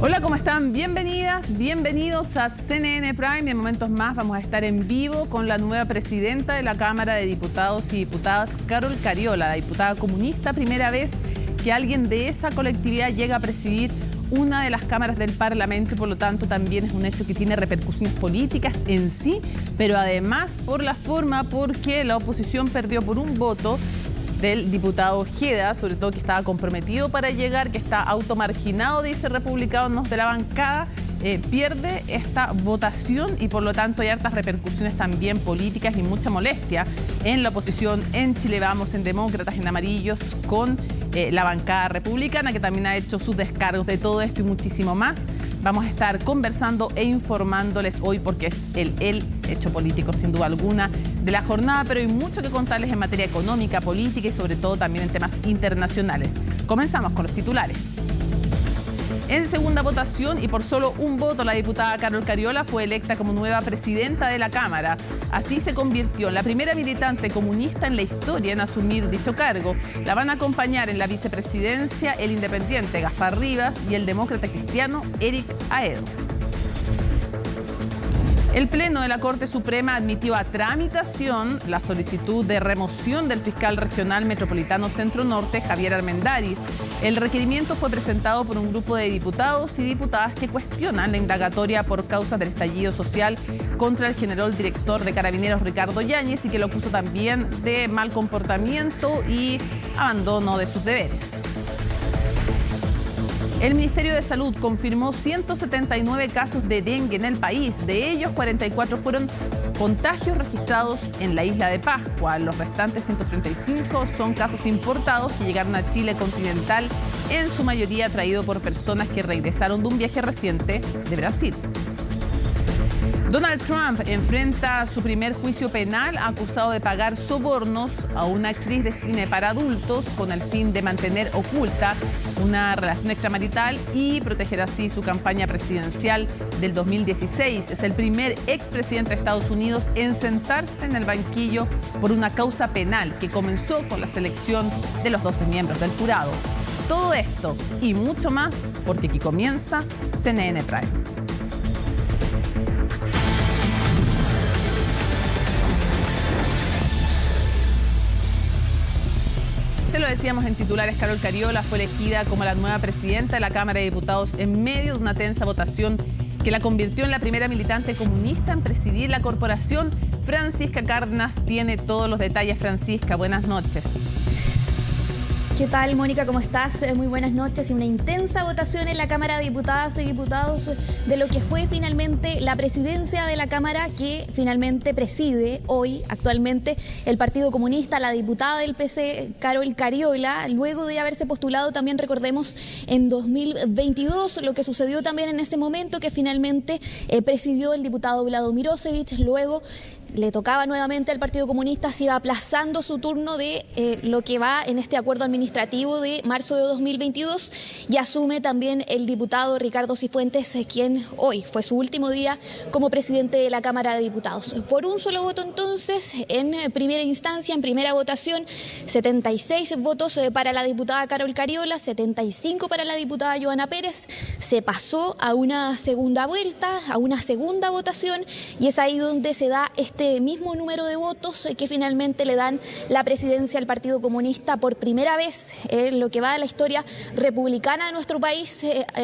Hola, ¿cómo están? Bienvenidas, bienvenidos a CNN Prime. En momentos más vamos a estar en vivo con la nueva presidenta de la Cámara de Diputados y Diputadas, Carol Cariola, la diputada comunista, primera vez que alguien de esa colectividad llega a presidir una de las cámaras del Parlamento y por lo tanto también es un hecho que tiene repercusiones políticas en sí, pero además por la forma, porque la oposición perdió por un voto del diputado Ojeda, sobre todo que estaba comprometido para llegar, que está automarginado, dice republicanos de la bancada, pierde esta votación y por lo tanto hay hartas repercusiones también políticas y mucha molestia en la oposición, en Chile Vamos, en Demócratas, en Amarillos, con la bancada republicana, que también ha hecho sus descargos de todo esto y muchísimo más. Vamos a estar conversando e informándoles hoy porque es el hecho político sin duda alguna de la jornada, pero hay mucho que contarles en materia económica, política y sobre todo también en temas internacionales. Comenzamos con los titulares. En segunda votación y por solo un voto, la diputada Carol Cariola fue electa como nueva presidenta de la Cámara. Así se convirtió en la primera militante comunista en la historia en asumir dicho cargo. La van a acompañar en la vicepresidencia el independiente Gaspar Rivas y el demócrata cristiano Eric Aedo. El Pleno de la Corte Suprema admitió a tramitación la solicitud de remoción del fiscal regional metropolitano Centro Norte, Javier Armendáriz. El requerimiento fue presentado por un grupo de diputados y diputadas que cuestionan la indagatoria por causas del estallido social contra el general director de Carabineros, Ricardo Yáñez, y que lo acusó también de mal comportamiento y abandono de sus deberes. El Ministerio de Salud confirmó 179 casos de dengue en el país. De ellos, 44 fueron contagios registrados en la isla de Pascua. Los restantes 135 son casos importados que llegaron a Chile continental, en su mayoría traído por personas que regresaron de un viaje reciente de Brasil. Donald Trump enfrenta su primer juicio penal acusado de pagar sobornos a una actriz de cine para adultos con el fin de mantener oculta una relación extramarital y proteger así su campaña presidencial del 2016. Es el primer expresidente de Estados Unidos en sentarse en el banquillo por una causa penal que comenzó con la selección de los 12 miembros del jurado. Todo esto y mucho más porque aquí comienza CNN Prime. Se lo decíamos en titulares, Carol Cariola fue elegida como la nueva presidenta de la Cámara de Diputados en medio de una tensa votación que la convirtió en la primera militante comunista en presidir la corporación. Francisca Cárdenas tiene todos los detalles. Francisca, buenas noches. ¿Qué tal, Mónica? ¿Cómo estás? Muy buenas noches. Y una intensa votación en la Cámara de Diputadas y Diputados de lo que fue finalmente la presidencia de la Cámara que finalmente preside hoy actualmente el Partido Comunista, la diputada del PC, Carol Cariola, luego de haberse postulado también, recordemos, en 2022, lo que sucedió también en ese momento que finalmente presidió el diputado Vlado Mirosevic, luego le tocaba nuevamente al Partido Comunista, se iba aplazando su turno de lo que va en este acuerdo administrativo de marzo de 2022 y asume también el diputado Ricardo Cifuentes, quien hoy fue su último día como presidente de la Cámara de Diputados. Por un solo voto entonces, en primera instancia, en primera votación, 76 votos para la diputada Carol Cariola, 75 para la diputada Joana Pérez. Se pasó a una segunda vuelta, a una segunda votación y es ahí donde se da este mismo número de votos que finalmente le dan la presidencia al Partido Comunista por primera vez en lo que va de la historia republicana de nuestro país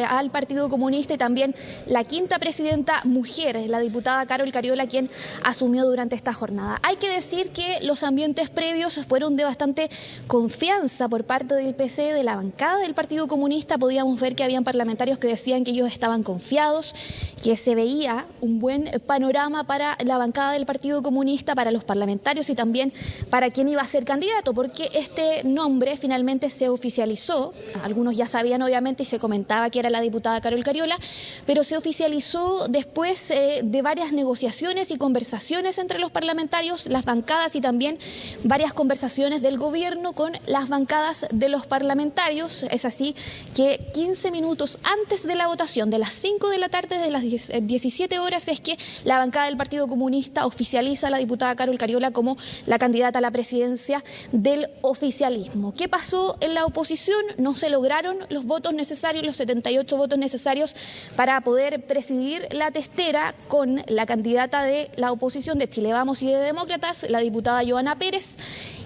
al Partido Comunista y también la quinta presidenta mujer, la diputada Carol Cariola, quien asumió durante esta jornada. Hay que decir que los ambientes previos fueron de bastante confianza por parte del PC, de la bancada del Partido Comunista. Podíamos ver que habían parlamentarios que decían que ellos estaban confiados, que se veía un buen panorama para la bancada del Partido Comunista, para los parlamentarios y también para quien iba a ser candidato, porque este nombre finalmente se oficializó. Algunos ya sabían obviamente y se comentaba que era la diputada Carol Cariola, pero se oficializó después de varias negociaciones y conversaciones entre los parlamentarios, las bancadas y también varias conversaciones del gobierno con las bancadas de los parlamentarios. Es así que 15 minutos antes de la votación, de las 5 de la tarde, de las 17 horas, es que la bancada del Partido Comunista oficializó oficializa a la diputada Carol Cariola como la candidata a la presidencia del oficialismo. ¿Qué pasó en la oposición? No se lograron los votos necesarios, los 78 votos necesarios para poder presidir la testera con la candidata de la oposición de Chile Vamos y de Demócratas, la diputada Johanna Pérez.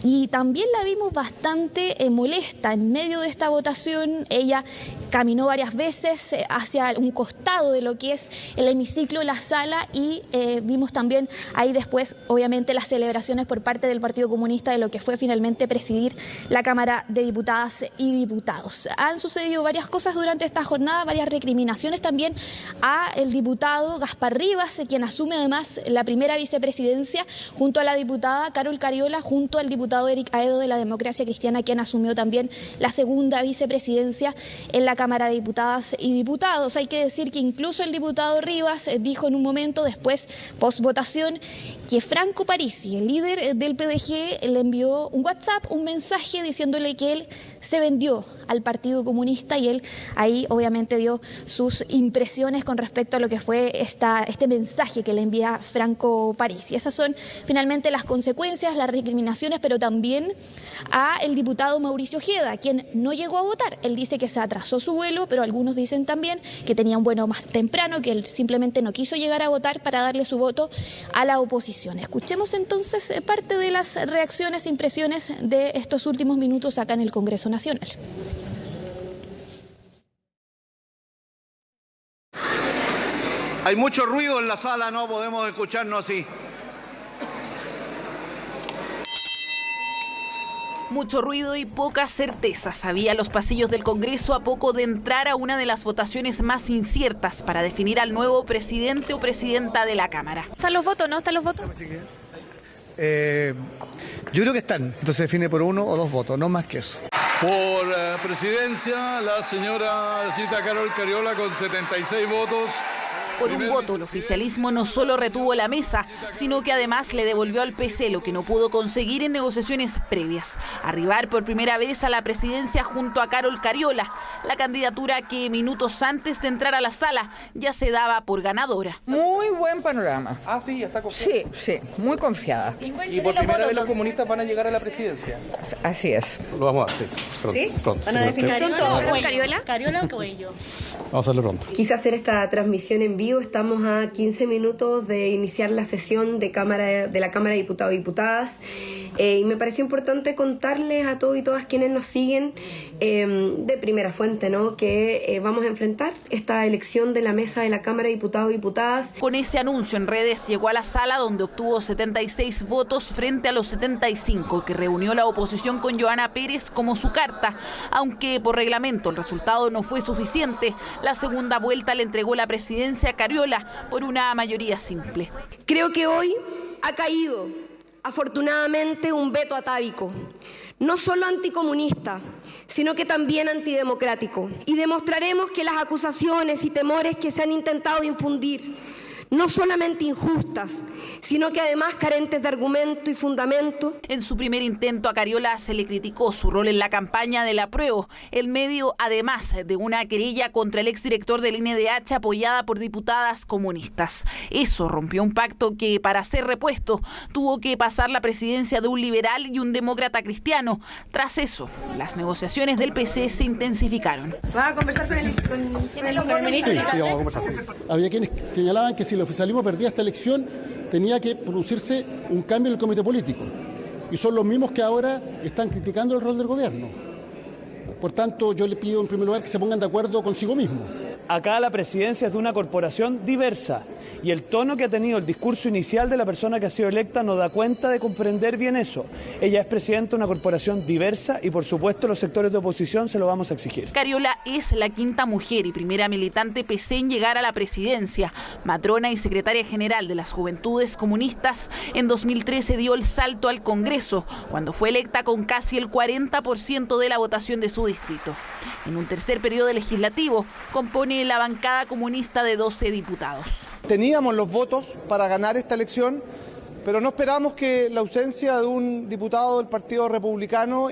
Y también la vimos bastante molesta en medio de esta votación. Ella caminó varias veces hacia un costado de lo que es el hemiciclo, la sala, y vimos también ahí después, obviamente, las celebraciones por parte del Partido Comunista de lo que fue finalmente presidir la Cámara de Diputadas y Diputados. Han sucedido varias cosas durante esta jornada, varias recriminaciones también a el diputado Gaspar Rivas, quien asume además la primera vicepresidencia, junto a la diputada Carol Cariola, junto al diputado Eric Aedo de la Democracia Cristiana, quien asumió también la segunda vicepresidencia en la Cámara de Diputadas y Diputados. Hay que decir que incluso el diputado Rivas dijo en un momento después, post votación, que Franco Parisi, el líder del PDG, le envió un WhatsApp, un mensaje diciéndole que él se vendió al Partido Comunista, y él ahí obviamente dio sus impresiones con respecto a lo que fue este mensaje que le envía Franco Parisi. Esas son finalmente las consecuencias, las recriminaciones, pero también a el diputado Mauricio Ojeda, quien no llegó a votar. Él dice que se atrasó su vuelo, pero algunos dicen también que tenía un vuelo más temprano, que él simplemente no quiso llegar a votar para darle su voto a la oposición. Escuchemos entonces parte de las reacciones, impresiones de estos últimos minutos acá en el Congreso Nacional. Hay mucho ruido en la sala, no podemos escucharnos así. Mucho ruido y pocas certezas había los pasillos del Congreso a poco de entrar a una de las votaciones más inciertas para definir al nuevo presidente o presidenta de la Cámara. ¿Están los votos, no? ¿Están los votos? Yo creo que están. Entonces se define por 1 o 2 votos, no más que eso. Por presidencia, la señora Carol Cariola con 76 votos. Por un voto, el oficialismo no solo retuvo la mesa, sino que además le devolvió al PC lo que no pudo conseguir en negociaciones previas: arribar por primera vez a la presidencia junto a Carol Cariola, la candidatura que minutos antes de entrar a la sala ya se daba por ganadora. Muy buen panorama. Ah, sí, ya está confiada. Sí, muy confiada. ¿Y por primera vez los comunistas van a llegar a la presidencia? Así es. Lo vamos a hacer, sí. Pronto. ¿Van a definir pronto? ¿Cariola o Cuello? Vamos a hacerlo pronto. Quise hacer esta transmisión en vivo. Estamos a 15 minutos de iniciar la sesión de la Cámara de Diputados y Diputadas. Y me pareció importante contarles a todos y todas quienes nos siguen de primera fuente, ¿no?, que vamos a enfrentar esta elección de la mesa de la Cámara de Diputados y Diputadas. Con ese anuncio en redes llegó a la sala, donde obtuvo 76 votos frente a los 75 que reunió la oposición con Johanna Pérez como su carta. Aunque por reglamento el resultado no fue suficiente, la segunda vuelta le entregó la presidencia a Cariola por una mayoría simple. Creo que hoy ha caído, afortunadamente, un veto atávico, no solo anticomunista, sino que también antidemocrático. Y demostraremos que las acusaciones y temores que se han intentado infundir, no solamente injustas, sino que además carentes de argumento y fundamento. En su primer intento a Cariola se le criticó su rol en la campaña del apruebo, en medio además de una querella contra el exdirector del INDH apoyada por diputadas comunistas. Eso rompió un pacto que, para ser repuesto, tuvo que pasar la presidencia de un liberal y un demócrata cristiano. Tras eso, las negociaciones del PC se intensificaron. ¿Va a conversar con el ministro? Sí, vamos a conversar. Había quienes señalaban que si el oficialismo perdía esta elección, tenía que producirse un cambio en el comité político. Y son los mismos que ahora están criticando el rol del gobierno. Por tanto, yo le pido en primer lugar que se pongan de acuerdo consigo mismos. Acá la presidencia es de una corporación diversa y el tono que ha tenido el discurso inicial de la persona que ha sido electa nos da cuenta de comprender bien eso. Ella es presidenta de una corporación diversa y por supuesto los sectores de oposición se lo vamos a exigir. Cariola es la quinta mujer y primera militante PC en llegar a la presidencia. Matrona y secretaria general de las Juventudes Comunistas, en 2013 dio el salto al Congreso, cuando fue electa con casi el 40% de la votación de su distrito. En un tercer periodo legislativo, compone la bancada comunista de 12 diputados. Teníamos los votos para ganar esta elección, pero no esperamos que la ausencia de un diputado del Partido Republicano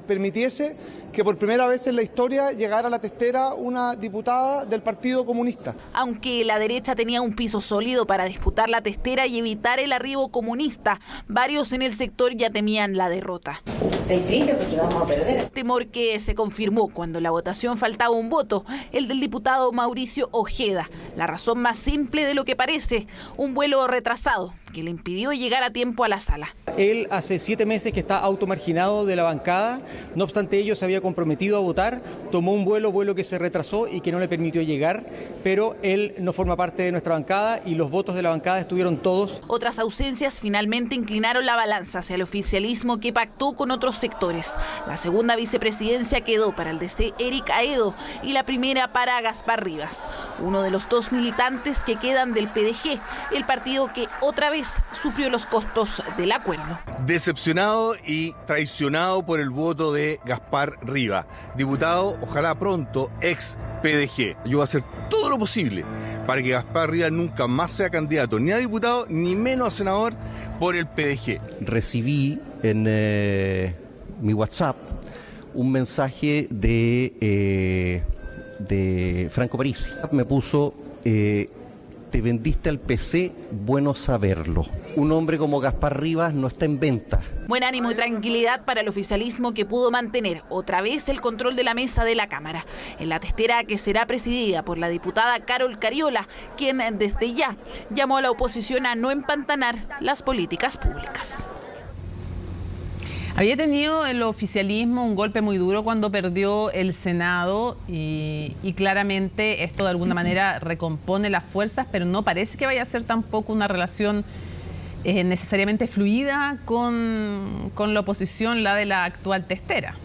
permitiese que por primera vez en la historia llegara a la testera una diputada del Partido Comunista. Aunque la derecha tenía un piso sólido para disputar la testera y evitar el arribo comunista, varios en el sector ya temían la derrota. Estoy triste porque vamos a perder. Temor que se confirmó cuando la votación faltaba un voto, el del diputado Mauricio Ojeda. La razón más simple de lo que parece, un vuelo retrasado que le impidió llegar a tiempo a la sala. Él hace 7 meses que está automarginado de la bancada, no obstante ello se había comprometido a votar, tomó un vuelo que se retrasó y que no le permitió llegar, pero él no forma parte de nuestra bancada y los votos de la bancada estuvieron todos. Otras ausencias finalmente inclinaron la balanza hacia el oficialismo que pactó con otros sectores. La segunda vicepresidencia quedó para el DC Eric Aedo y la primera para Gaspar Rivas, uno de los 2 militantes que quedan del PDG, el partido que otra vez sufrió los costos del acuerdo. Decepcionado y traicionado por el voto de Gaspar Rivas, diputado, ojalá pronto, ex PDG. Yo voy a hacer todo lo posible para que Gaspar Rivas nunca más sea candidato ni a diputado ni menos a senador por el PDG. Recibí en mi WhatsApp un mensaje de Franco Parisi. Me puso... te vendiste al PC, bueno saberlo. Un hombre como Gaspar Rivas no está en venta. Buen ánimo y tranquilidad para el oficialismo que pudo mantener otra vez el control de la mesa de la Cámara, en la testera que será presidida por la diputada Carol Cariola, quien desde ya llamó a la oposición a no empantanar las políticas públicas. Había tenido el oficialismo un golpe muy duro cuando perdió el Senado y claramente esto de alguna manera recompone las fuerzas, pero no parece que vaya a ser tampoco una relación necesariamente fluida con la oposición, la de la actual testera.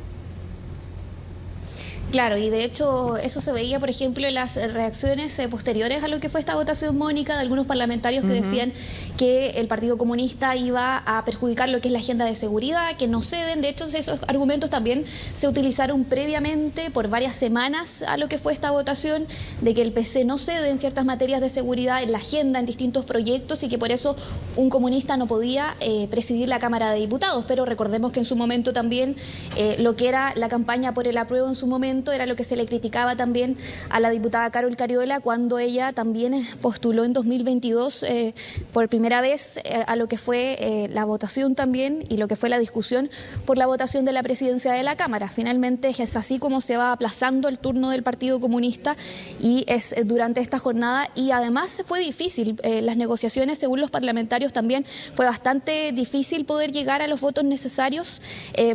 Claro, y de hecho eso se veía, por ejemplo, en las reacciones posteriores a lo que fue esta votación, Mónica, de algunos parlamentarios que decían que el Partido Comunista iba a perjudicar lo que es la agenda de seguridad, que no ceden. De hecho, esos argumentos también se utilizaron previamente por varias semanas a lo que fue esta votación, de que el PC no cede en ciertas materias de seguridad, en la agenda, en distintos proyectos, y que por eso un comunista no podía presidir la Cámara de Diputados. Pero recordemos que en su momento también lo que era la campaña por el apruebo en su momento era lo que se le criticaba también a la diputada Carol Cariola cuando ella también postuló en 2022 por primera vez a lo que fue la votación también y lo que fue la discusión por la votación de la presidencia de la Cámara. Finalmente es así como se va aplazando el turno del Partido Comunista y es durante esta jornada, y además fue difícil, las negociaciones según los parlamentarios también fue bastante difícil poder llegar a los votos necesarios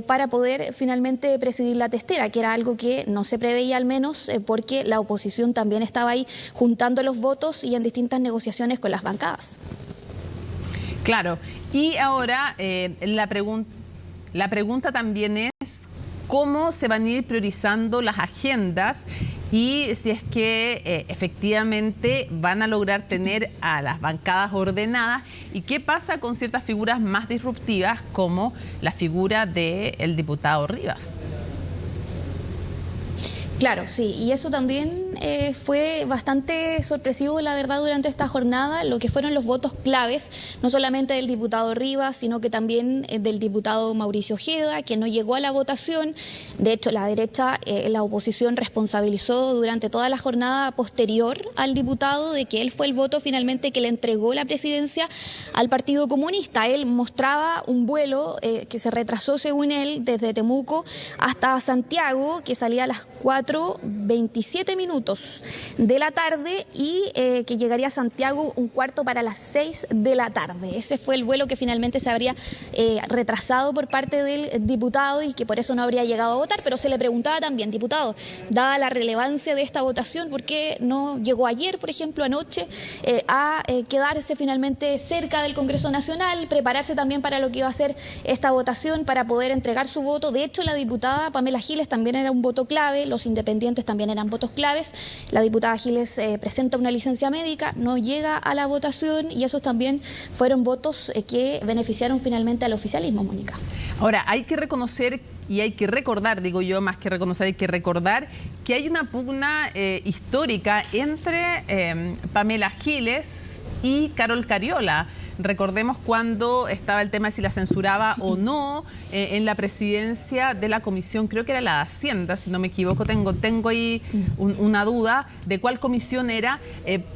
para poder finalmente presidir la testera, que era algo que no se preveía, al menos porque la oposición también estaba ahí juntando los votos y en distintas negociaciones con las bancadas. Claro, y ahora la pregunta también es cómo se van a ir priorizando las agendas y si es que efectivamente van a lograr tener a las bancadas ordenadas, y qué pasa con ciertas figuras más disruptivas como la figura del diputado Rivas. Claro, sí, y eso también fue bastante sorpresivo, la verdad, durante esta jornada, lo que fueron los votos claves, no solamente del diputado Rivas, sino que también del diputado Mauricio Ojeda, que no llegó a la votación. De hecho, la derecha, la oposición responsabilizó durante toda la jornada posterior al diputado de que él fue el voto finalmente que le entregó la presidencia al Partido Comunista. Él mostraba un vuelo que se retrasó, según él, desde Temuco hasta Santiago, que salía a las 4:27 minutos de la tarde y que llegaría a Santiago un cuarto para las 6 de la tarde. Ese fue el vuelo que finalmente se habría retrasado por parte del diputado y que por eso no habría llegado a votar, pero se le preguntaba también, diputado, dada la relevancia de esta votación, ¿por qué no llegó ayer, por ejemplo, anoche, a quedarse finalmente cerca del Congreso Nacional, prepararse también para lo que iba a ser esta votación, para poder entregar su voto? De hecho, la diputada Pamela Giles también era un voto clave, los independientes también eran votos claves. La diputada Giles presenta una licencia médica, no llega a la votación, y esos también fueron votos que beneficiaron finalmente al oficialismo, Mónica. Ahora, hay que reconocer y hay que recordar, digo yo, más que reconocer, hay que recordar que hay una pugna histórica entre Pamela Giles y Carol Cariola. recordemos cuando estaba el tema de si la censuraba o no en la presidencia de la comisión, creo que era la de Hacienda, si no me equivoco, tengo ahí una duda de cuál comisión era,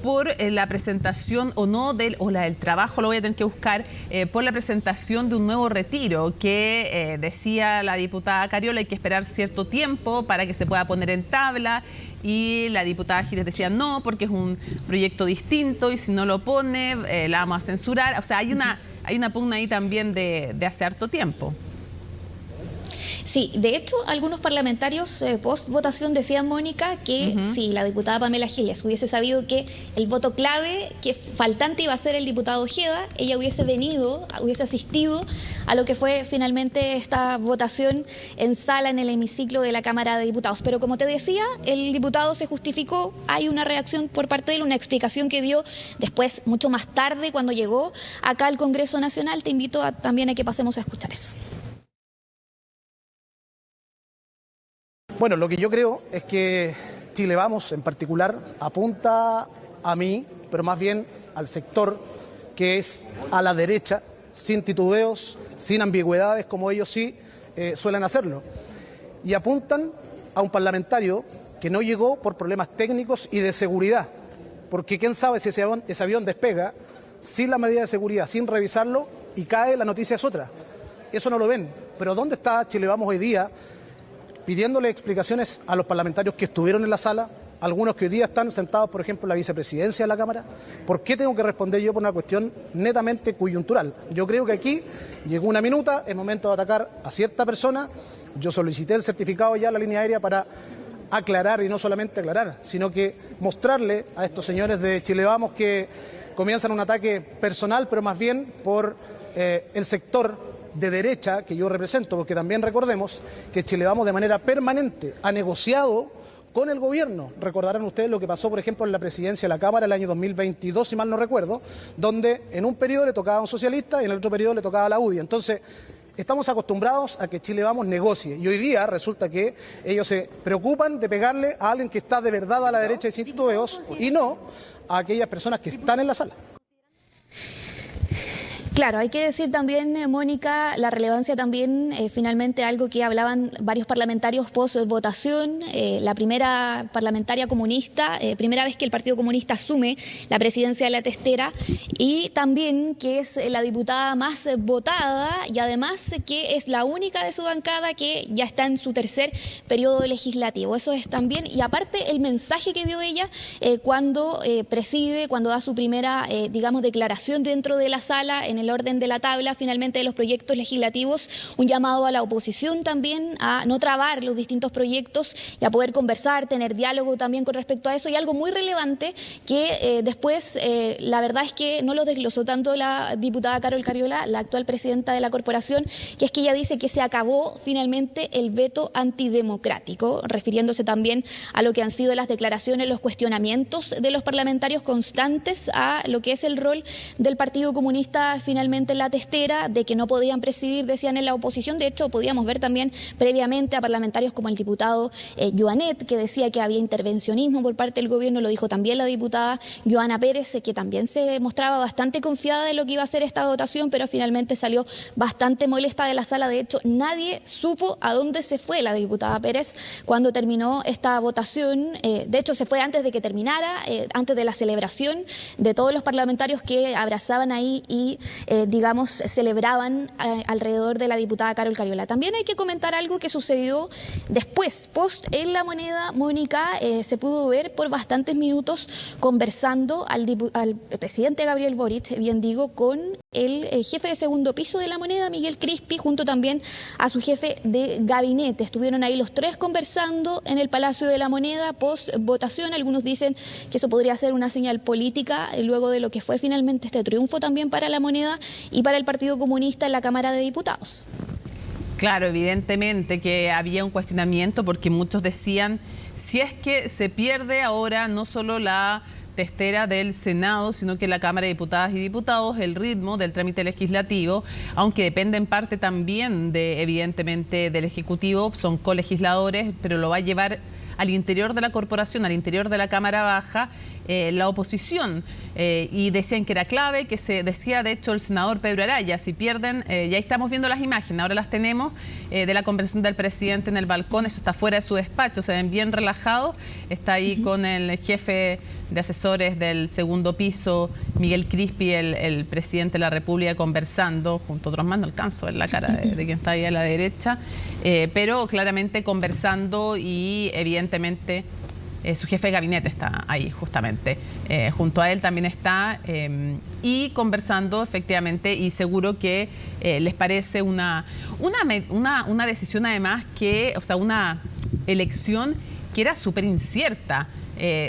por la presentación o no o la del trabajo, lo voy a tener que buscar, por la presentación de un nuevo retiro que decía la diputada Cariola, hay que esperar cierto tiempo para que se pueda poner en tabla, y la diputada Giles decía no, porque es un proyecto distinto y si no lo pone la vamos a censurar. O sea, hay una pugna ahí también de hace harto tiempo. Sí, de hecho, algunos parlamentarios post votación decían, Mónica, que si la diputada Pamela Giles hubiese sabido que el voto clave, que faltante iba a ser el diputado Ojeda, ella hubiese asistido a lo que fue finalmente esta votación en sala en el hemiciclo de la Cámara de Diputados. Pero como te decía, el diputado se justificó, hay una reacción por parte de él, una explicación que dio después, mucho más tarde, cuando llegó acá al Congreso Nacional. Te invito también a que pasemos a escuchar eso. Bueno, lo que yo creo es que Chile Vamos en particular apunta a mí, pero más bien al sector que es a la derecha, sin titubeos, sin ambigüedades, como ellos sí suelen hacerlo. Y apuntan a un parlamentario que no llegó por problemas técnicos y de seguridad, porque quién sabe si ese avión despega sin la medida de seguridad, sin revisarlo, y cae, la noticia es otra. Eso no lo ven. Pero ¿dónde está Chile Vamos hoy día pidiéndole explicaciones a los parlamentarios que estuvieron en la sala, algunos que hoy día están sentados, por ejemplo, en la vicepresidencia de la Cámara? ¿Por qué tengo que responder yo por una cuestión netamente coyuntural? Yo creo que aquí llegó una minuta, es momento de atacar a cierta persona. Yo solicité el certificado ya a la línea aérea para aclarar, y no solamente aclarar, sino que mostrarle a estos señores de Chile Vamos que comienzan un ataque personal, pero más bien por el sector de derecha que yo represento, porque también recordemos que Chile Vamos de manera permanente ha negociado con el gobierno. Recordarán ustedes lo que pasó, por ejemplo, en la presidencia de la Cámara el año 2022, si mal no recuerdo, donde en un periodo le tocaba a un socialista y en el otro periodo le tocaba a la UDI. Entonces, estamos acostumbrados a que Chile Vamos negocie, y hoy día resulta que ellos se preocupan de pegarle a alguien que está de verdad a la derecha y sin titubeos, y no a aquellas personas que están en la sala. Claro, hay que decir también, Mónica, la relevancia también, finalmente, algo que hablaban varios parlamentarios post votación, la primera parlamentaria comunista, primera vez que el Partido Comunista asume la presidencia de la Testera, y también que es la diputada más votada, y además que es la única de su bancada que ya está en su tercer periodo legislativo. Eso es también, y aparte el mensaje que dio ella cuando preside, cuando da su primera, digamos, declaración dentro de la sala, en el orden de la tabla finalmente de los proyectos legislativos, un llamado a la oposición también a no trabar los distintos proyectos y a poder conversar, tener diálogo también con respecto a eso. Y algo muy relevante que después la verdad es que no lo desglosó tanto la diputada Carol Cariola, la actual presidenta de la corporación, que es que ella dice que se acabó finalmente el veto antidemocrático, refiriéndose también a lo que han sido las declaraciones, los cuestionamientos de los parlamentarios constantes a lo que es el rol del Partido Comunista finalmente en la Testera, de que no podían presidir, decían en la oposición. De hecho, podíamos ver también previamente a parlamentarios como el diputado Joanet, que decía que había intervencionismo por parte del gobierno. Lo dijo también la diputada Joana Pérez, que también se mostraba bastante confiada de lo que iba a ser esta votación, pero finalmente salió bastante molesta de la sala. De hecho, nadie supo a dónde se fue la diputada Pérez cuando terminó esta votación. De hecho, se fue antes de que terminara, antes de la celebración de todos los parlamentarios que abrazaban ahí y digamos, celebraban alrededor de la diputada Carol Cariola. También hay que comentar algo que sucedió después, post en La Moneda, Mónica, se pudo ver por bastantes minutos conversando al presidente Gabriel Boric, bien digo, con el jefe de segundo piso de La Moneda, Miguel Crispi, junto también a su jefe de gabinete. Estuvieron ahí los tres conversando en el Palacio de La Moneda post votación. Algunos dicen que eso podría ser una señal política luego de lo que fue finalmente este triunfo también para La Moneda y para el Partido Comunista en la Cámara de Diputados. Claro, evidentemente que había un cuestionamiento, porque muchos decían, si es que se pierde ahora no solo la Testera del Senado, sino que la Cámara de Diputadas y Diputados, el ritmo del trámite legislativo, aunque depende en parte también evidentemente del Ejecutivo, son colegisladores, pero lo va a llevar al interior de la corporación, al interior de la Cámara Baja, la oposición y decían que era clave, que se decía de hecho el senador Pedro Araya, si pierden, ya estamos viendo las imágenes, ahora las tenemos, de la conversación del presidente en el balcón, eso está fuera de su despacho, se ven bien relajados, está ahí con el jefe de asesores del segundo piso, Miguel Crispi, el presidente de la República, conversando, junto a otros más, no alcanzo a ver la cara de quien está ahí a la derecha, pero claramente conversando y evidentemente su jefe de gabinete está ahí justamente, junto a él también está, y conversando efectivamente, y seguro que les parece una decisión además que, o sea, una elección que era súper incierta.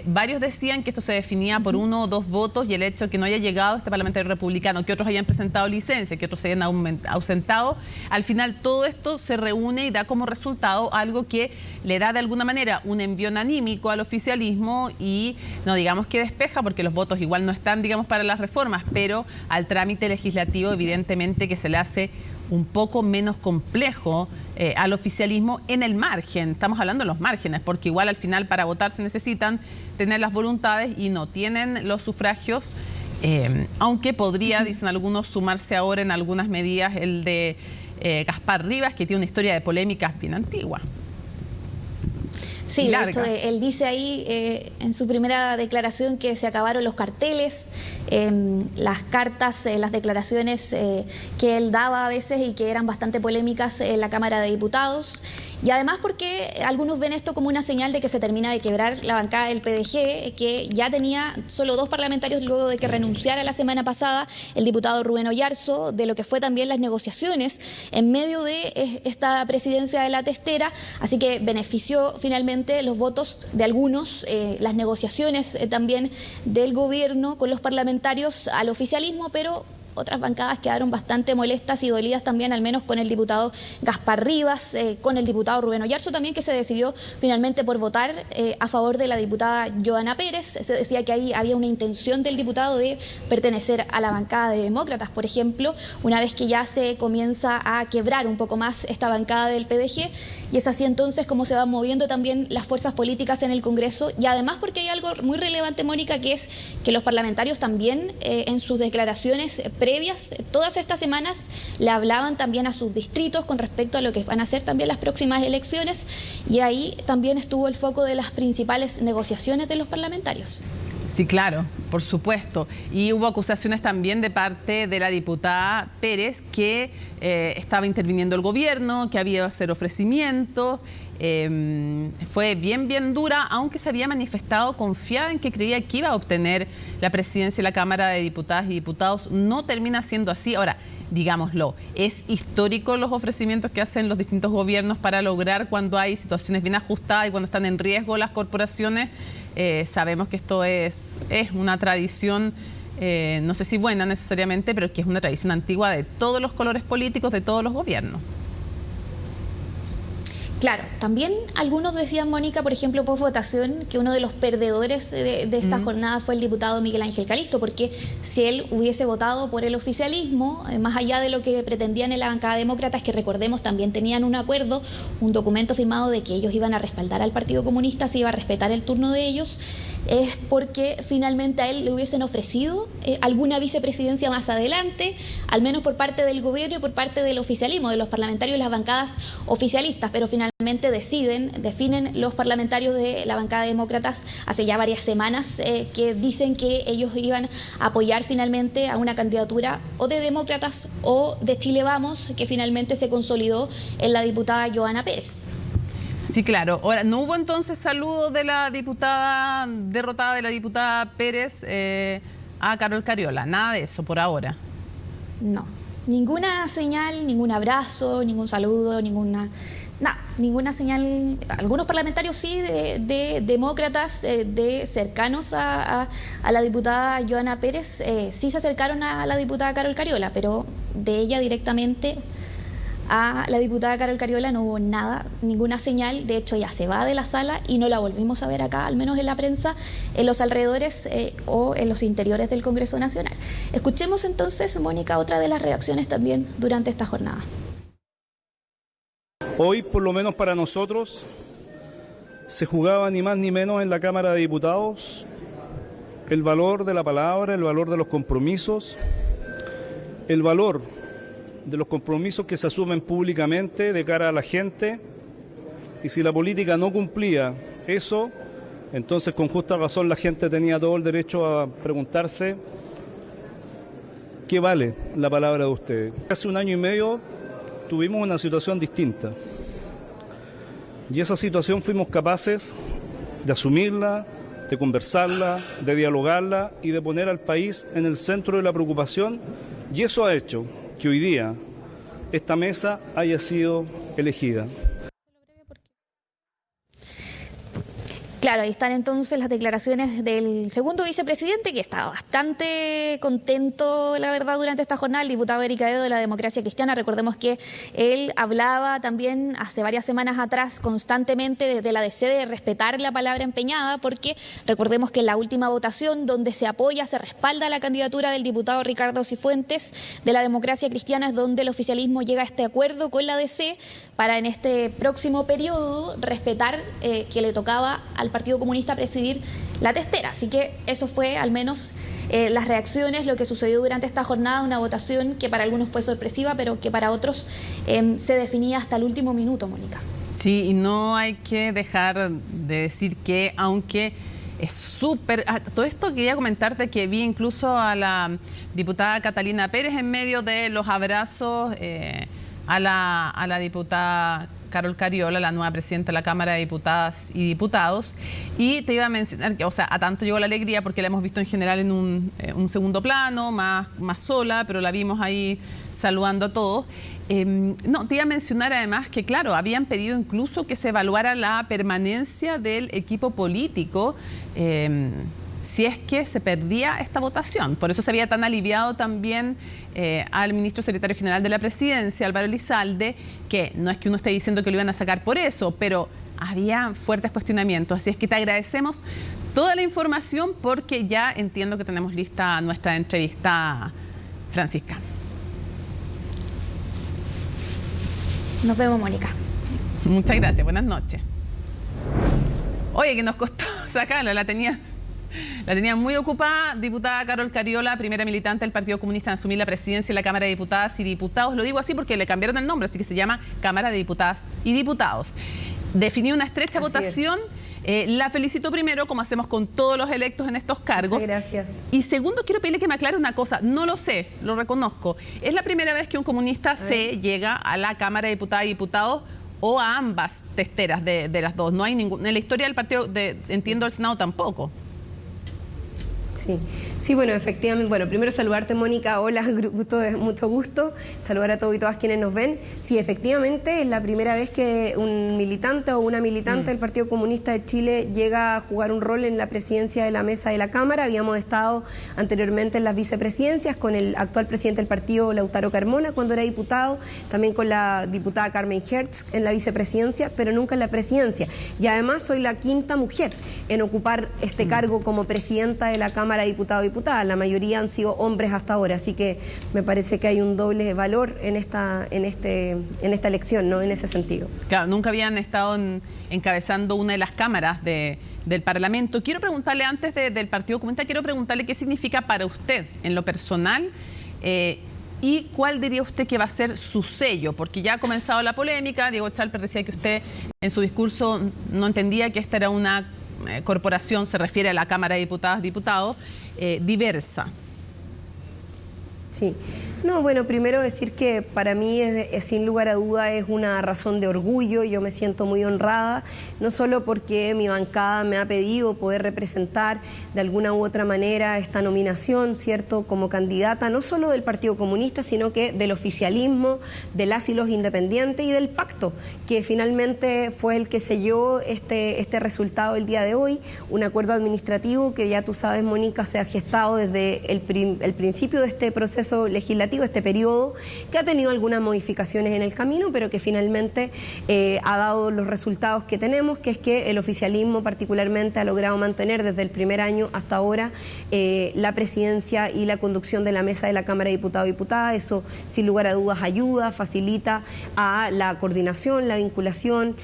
Varios decían que esto se definía por 1 o 2 votos y el hecho de que no haya llegado este parlamentario republicano, que otros hayan presentado licencia, que otros se hayan ausentado, al final todo esto se reúne y da como resultado algo que le da de alguna manera un envión anímico al oficialismo y no digamos que despeja, porque los votos igual no están, digamos, para las reformas, pero al trámite legislativo evidentemente que se le hace un poco menos complejo al oficialismo en el margen. Estamos hablando de los márgenes, porque igual al final para votar se necesitan tener las voluntades y no tienen los sufragios, aunque podría, dicen algunos, sumarse ahora en algunas medidas el de Gaspar Rivas, que tiene una historia de polémicas bien antigua. Sí, de hecho, él dice ahí en su primera declaración que se acabaron los carteles, las cartas, las declaraciones que él daba a veces y que eran bastante polémicas en la Cámara de Diputados. Y además porque algunos ven esto como una señal de que se termina de quebrar la bancada del PDG, que ya tenía solo 2 parlamentarios luego de que renunciara la semana pasada el diputado Rubén Oyarzo, de lo que fue también las negociaciones en medio de esta presidencia de la testera. Así que benefició finalmente los votos de algunos, las negociaciones también del gobierno con los parlamentarios al oficialismo, pero otras bancadas quedaron bastante molestas y dolidas también, al menos con el diputado Gaspar Rivas, con el diputado Rubén Oyarzo también, que se decidió finalmente por votar a favor de la diputada Joana Pérez. Se decía que ahí había una intención del diputado de pertenecer a la bancada de demócratas, por ejemplo, una vez que ya se comienza a quebrar un poco más esta bancada del PDG, y es así entonces como se van moviendo también las fuerzas políticas en el Congreso, y además porque hay algo muy relevante, Mónica, que es que los parlamentarios también en sus declaraciones previas, todas estas semanas le hablaban también a sus distritos con respecto a lo que van a ser también las próximas elecciones, y ahí también estuvo el foco de las principales negociaciones de los parlamentarios. Sí, claro, por supuesto. Y hubo acusaciones también de parte de la diputada Pérez que estaba interviniendo el gobierno, que había que hacer ofrecimientos. Fue bien dura, aunque se había manifestado confiada en que creía que iba a obtener la presidencia de la Cámara de Diputadas y Diputados. No termina siendo así. Ahora, digámoslo, es histórico los ofrecimientos que hacen los distintos gobiernos para lograr cuando hay situaciones bien ajustadas y cuando están en riesgo las corporaciones. Sabemos que esto es una tradición, no sé si buena necesariamente, pero que es una tradición antigua de todos los colores políticos, de todos los gobiernos. Claro, también algunos decían, Mónica, por ejemplo, post votación, que uno de los perdedores de esta jornada fue el diputado Miguel Ángel Calisto, porque si él hubiese votado por el oficialismo, más allá de lo que pretendían en la bancada demócrata, es que recordemos también tenían un acuerdo, un documento firmado de que ellos iban a respaldar al Partido Comunista, se iba a respetar el turno de ellos, es porque finalmente a él le hubiesen ofrecido alguna vicepresidencia más adelante, al menos por parte del gobierno y por parte del oficialismo, de los parlamentarios de las bancadas oficialistas, pero finalmente definen los parlamentarios de la bancada de demócratas hace ya varias semanas que dicen que ellos iban a apoyar finalmente a una candidatura o de demócratas o de Chile Vamos, que finalmente se consolidó en la diputada Joana Pérez. Sí, claro. Ahora, ¿no hubo entonces saludo de la diputada derrotada, de la diputada Pérez a Carol Cariola? Nada de eso por ahora. No, ninguna señal, ningún abrazo, ningún saludo, ninguna señal. Algunos parlamentarios sí, de demócratas, de cercanos a la diputada Joana Pérez, sí se acercaron a la diputada Carol Cariola, pero de ella directamente a la diputada Carol Cariola no hubo nada, ninguna señal. De hecho, ya se va de la sala y no la volvimos a ver acá, al menos en la prensa, en los alrededores o en los interiores del Congreso Nacional. Escuchemos entonces, Mónica, otra de las reacciones también durante esta jornada. Hoy, por lo menos para nosotros, se jugaba ni más ni menos en la Cámara de Diputados el valor de la palabra, el valor de los compromisos, el valor de los compromisos que se asumen públicamente de cara a la gente, y si la política no cumplía eso, entonces con justa razón la gente tenía todo el derecho a preguntarse qué vale la palabra de ustedes. Hace 1 año y medio tuvimos una situación distinta, y esa situación fuimos capaces de asumirla, de conversarla, de dialogarla y de poner al país en el centro de la preocupación, y eso ha hecho que hoy día esta mesa haya sido elegida. Claro, ahí están entonces las declaraciones del segundo vicepresidente, que estaba bastante contento, la verdad, durante esta jornada, el diputado Eric Aedo de la Democracia Cristiana. Recordemos que él hablaba también hace varias semanas atrás constantemente desde la DC de respetar la palabra empeñada, porque recordemos que en la última votación donde se apoya, se respalda la candidatura del diputado Ricardo Cifuentes de la Democracia Cristiana, es donde el oficialismo llega a este acuerdo con la DC para en este próximo periodo respetar que le tocaba al Partido Comunista presidir la testera. Así que eso fue al menos las reacciones, lo que sucedió durante esta jornada, una votación que para algunos fue sorpresiva, pero que para otros se definía hasta el último minuto, Mónica. Sí, y no hay que dejar de decir que, aunque es súper... Todo esto quería comentarte que vi incluso a la diputada Catalina Pérez en medio de los abrazos a la diputada Carol Cariola, la nueva presidenta de la Cámara de Diputadas y Diputados, y te iba a mencionar que, o sea, a tanto llegó la alegría porque la hemos visto en general en un segundo plano, más sola, pero la vimos ahí saludando a todos. No, te iba a mencionar además que, claro, habían pedido incluso que se evaluara la permanencia del equipo político si es que se perdía esta votación. Por eso se había tan aliviado también al ministro secretario general de la Presidencia, Álvaro Elizalde, que no es que uno esté diciendo que lo iban a sacar por eso, pero había fuertes cuestionamientos. Así es que te agradecemos toda la información porque ya entiendo que tenemos lista nuestra entrevista, Francisca. Nos vemos, Mónica. Muchas gracias, buenas noches. Oye, que nos costó sacarla, la tenía muy ocupada. Diputada Carol Cariola, primera militante del Partido Comunista en asumir la presidencia de la Cámara de Diputadas y Diputados. Lo digo así porque le cambiaron el nombre, así que se llama Cámara de Diputadas y Diputados. Definió una estrecha votación. La felicito primero, como hacemos con todos los electos en estos cargos. Muchas gracias. Y segundo, quiero pedirle que me aclare una cosa. No lo sé, lo reconozco. ¿Es la primera vez que un comunista se llega a la Cámara de Diputadas y Diputados o a ambas testeras de las dos? No hay ningún... En la historia del partido, entiendo, del Senado tampoco. Sí, bueno, efectivamente. Bueno, primero saludarte, Mónica. Hola, mucho gusto. Saludar a todos y todas quienes nos ven. Sí, efectivamente, es la primera vez que un militante o una militante del Partido Comunista de Chile llega a jugar un rol en la presidencia de la mesa de la Cámara. Habíamos estado anteriormente en las vicepresidencias con el actual presidente del partido, Lautaro Carmona, cuando era diputado, también con la diputada Carmen Hertz en la vicepresidencia, pero nunca en la presidencia. Y además soy la quinta mujer en ocupar este cargo como presidenta de la Cámara de Diputados y Diputadas. La mayoría han sido hombres hasta ahora, así que me parece que hay un doble valor en esta elección, ¿no? En ese sentido. Claro, nunca habían estado encabezando una de las cámaras del Parlamento. Quiero preguntarle, antes del Partido Comunista, quiero preguntarle qué significa para usted, en lo personal, y cuál diría usted que va a ser su sello, porque ya ha comenzado la polémica. Diego Chalper decía que usted en su discurso no entendía que esta era una corporación, se refiere a la Cámara de Diputadas y Diputados, diversa. Sí. No, bueno, primero decir que para mí sin lugar a duda es una razón de orgullo. Yo me siento muy honrada, no solo porque mi bancada me ha pedido poder representar de alguna u otra manera esta nominación, ¿cierto?, como candidata, no solo del Partido Comunista, sino que del oficialismo, de las y los independientes y del pacto, que finalmente fue el que selló este resultado el día de hoy, un acuerdo administrativo que ya tú sabes, Mónica, se ha gestado desde el principio de este proceso legislativo, legislativo, este periodo, que ha tenido algunas modificaciones en el camino, pero que finalmente ha dado los resultados que tenemos, que es que el oficialismo particularmente ha logrado mantener desde el primer año hasta ahora la presidencia y la conducción de la mesa de la Cámara de Diputados y Diputadas. Eso, sin lugar a dudas, ayuda, facilita a la coordinación, la vinculación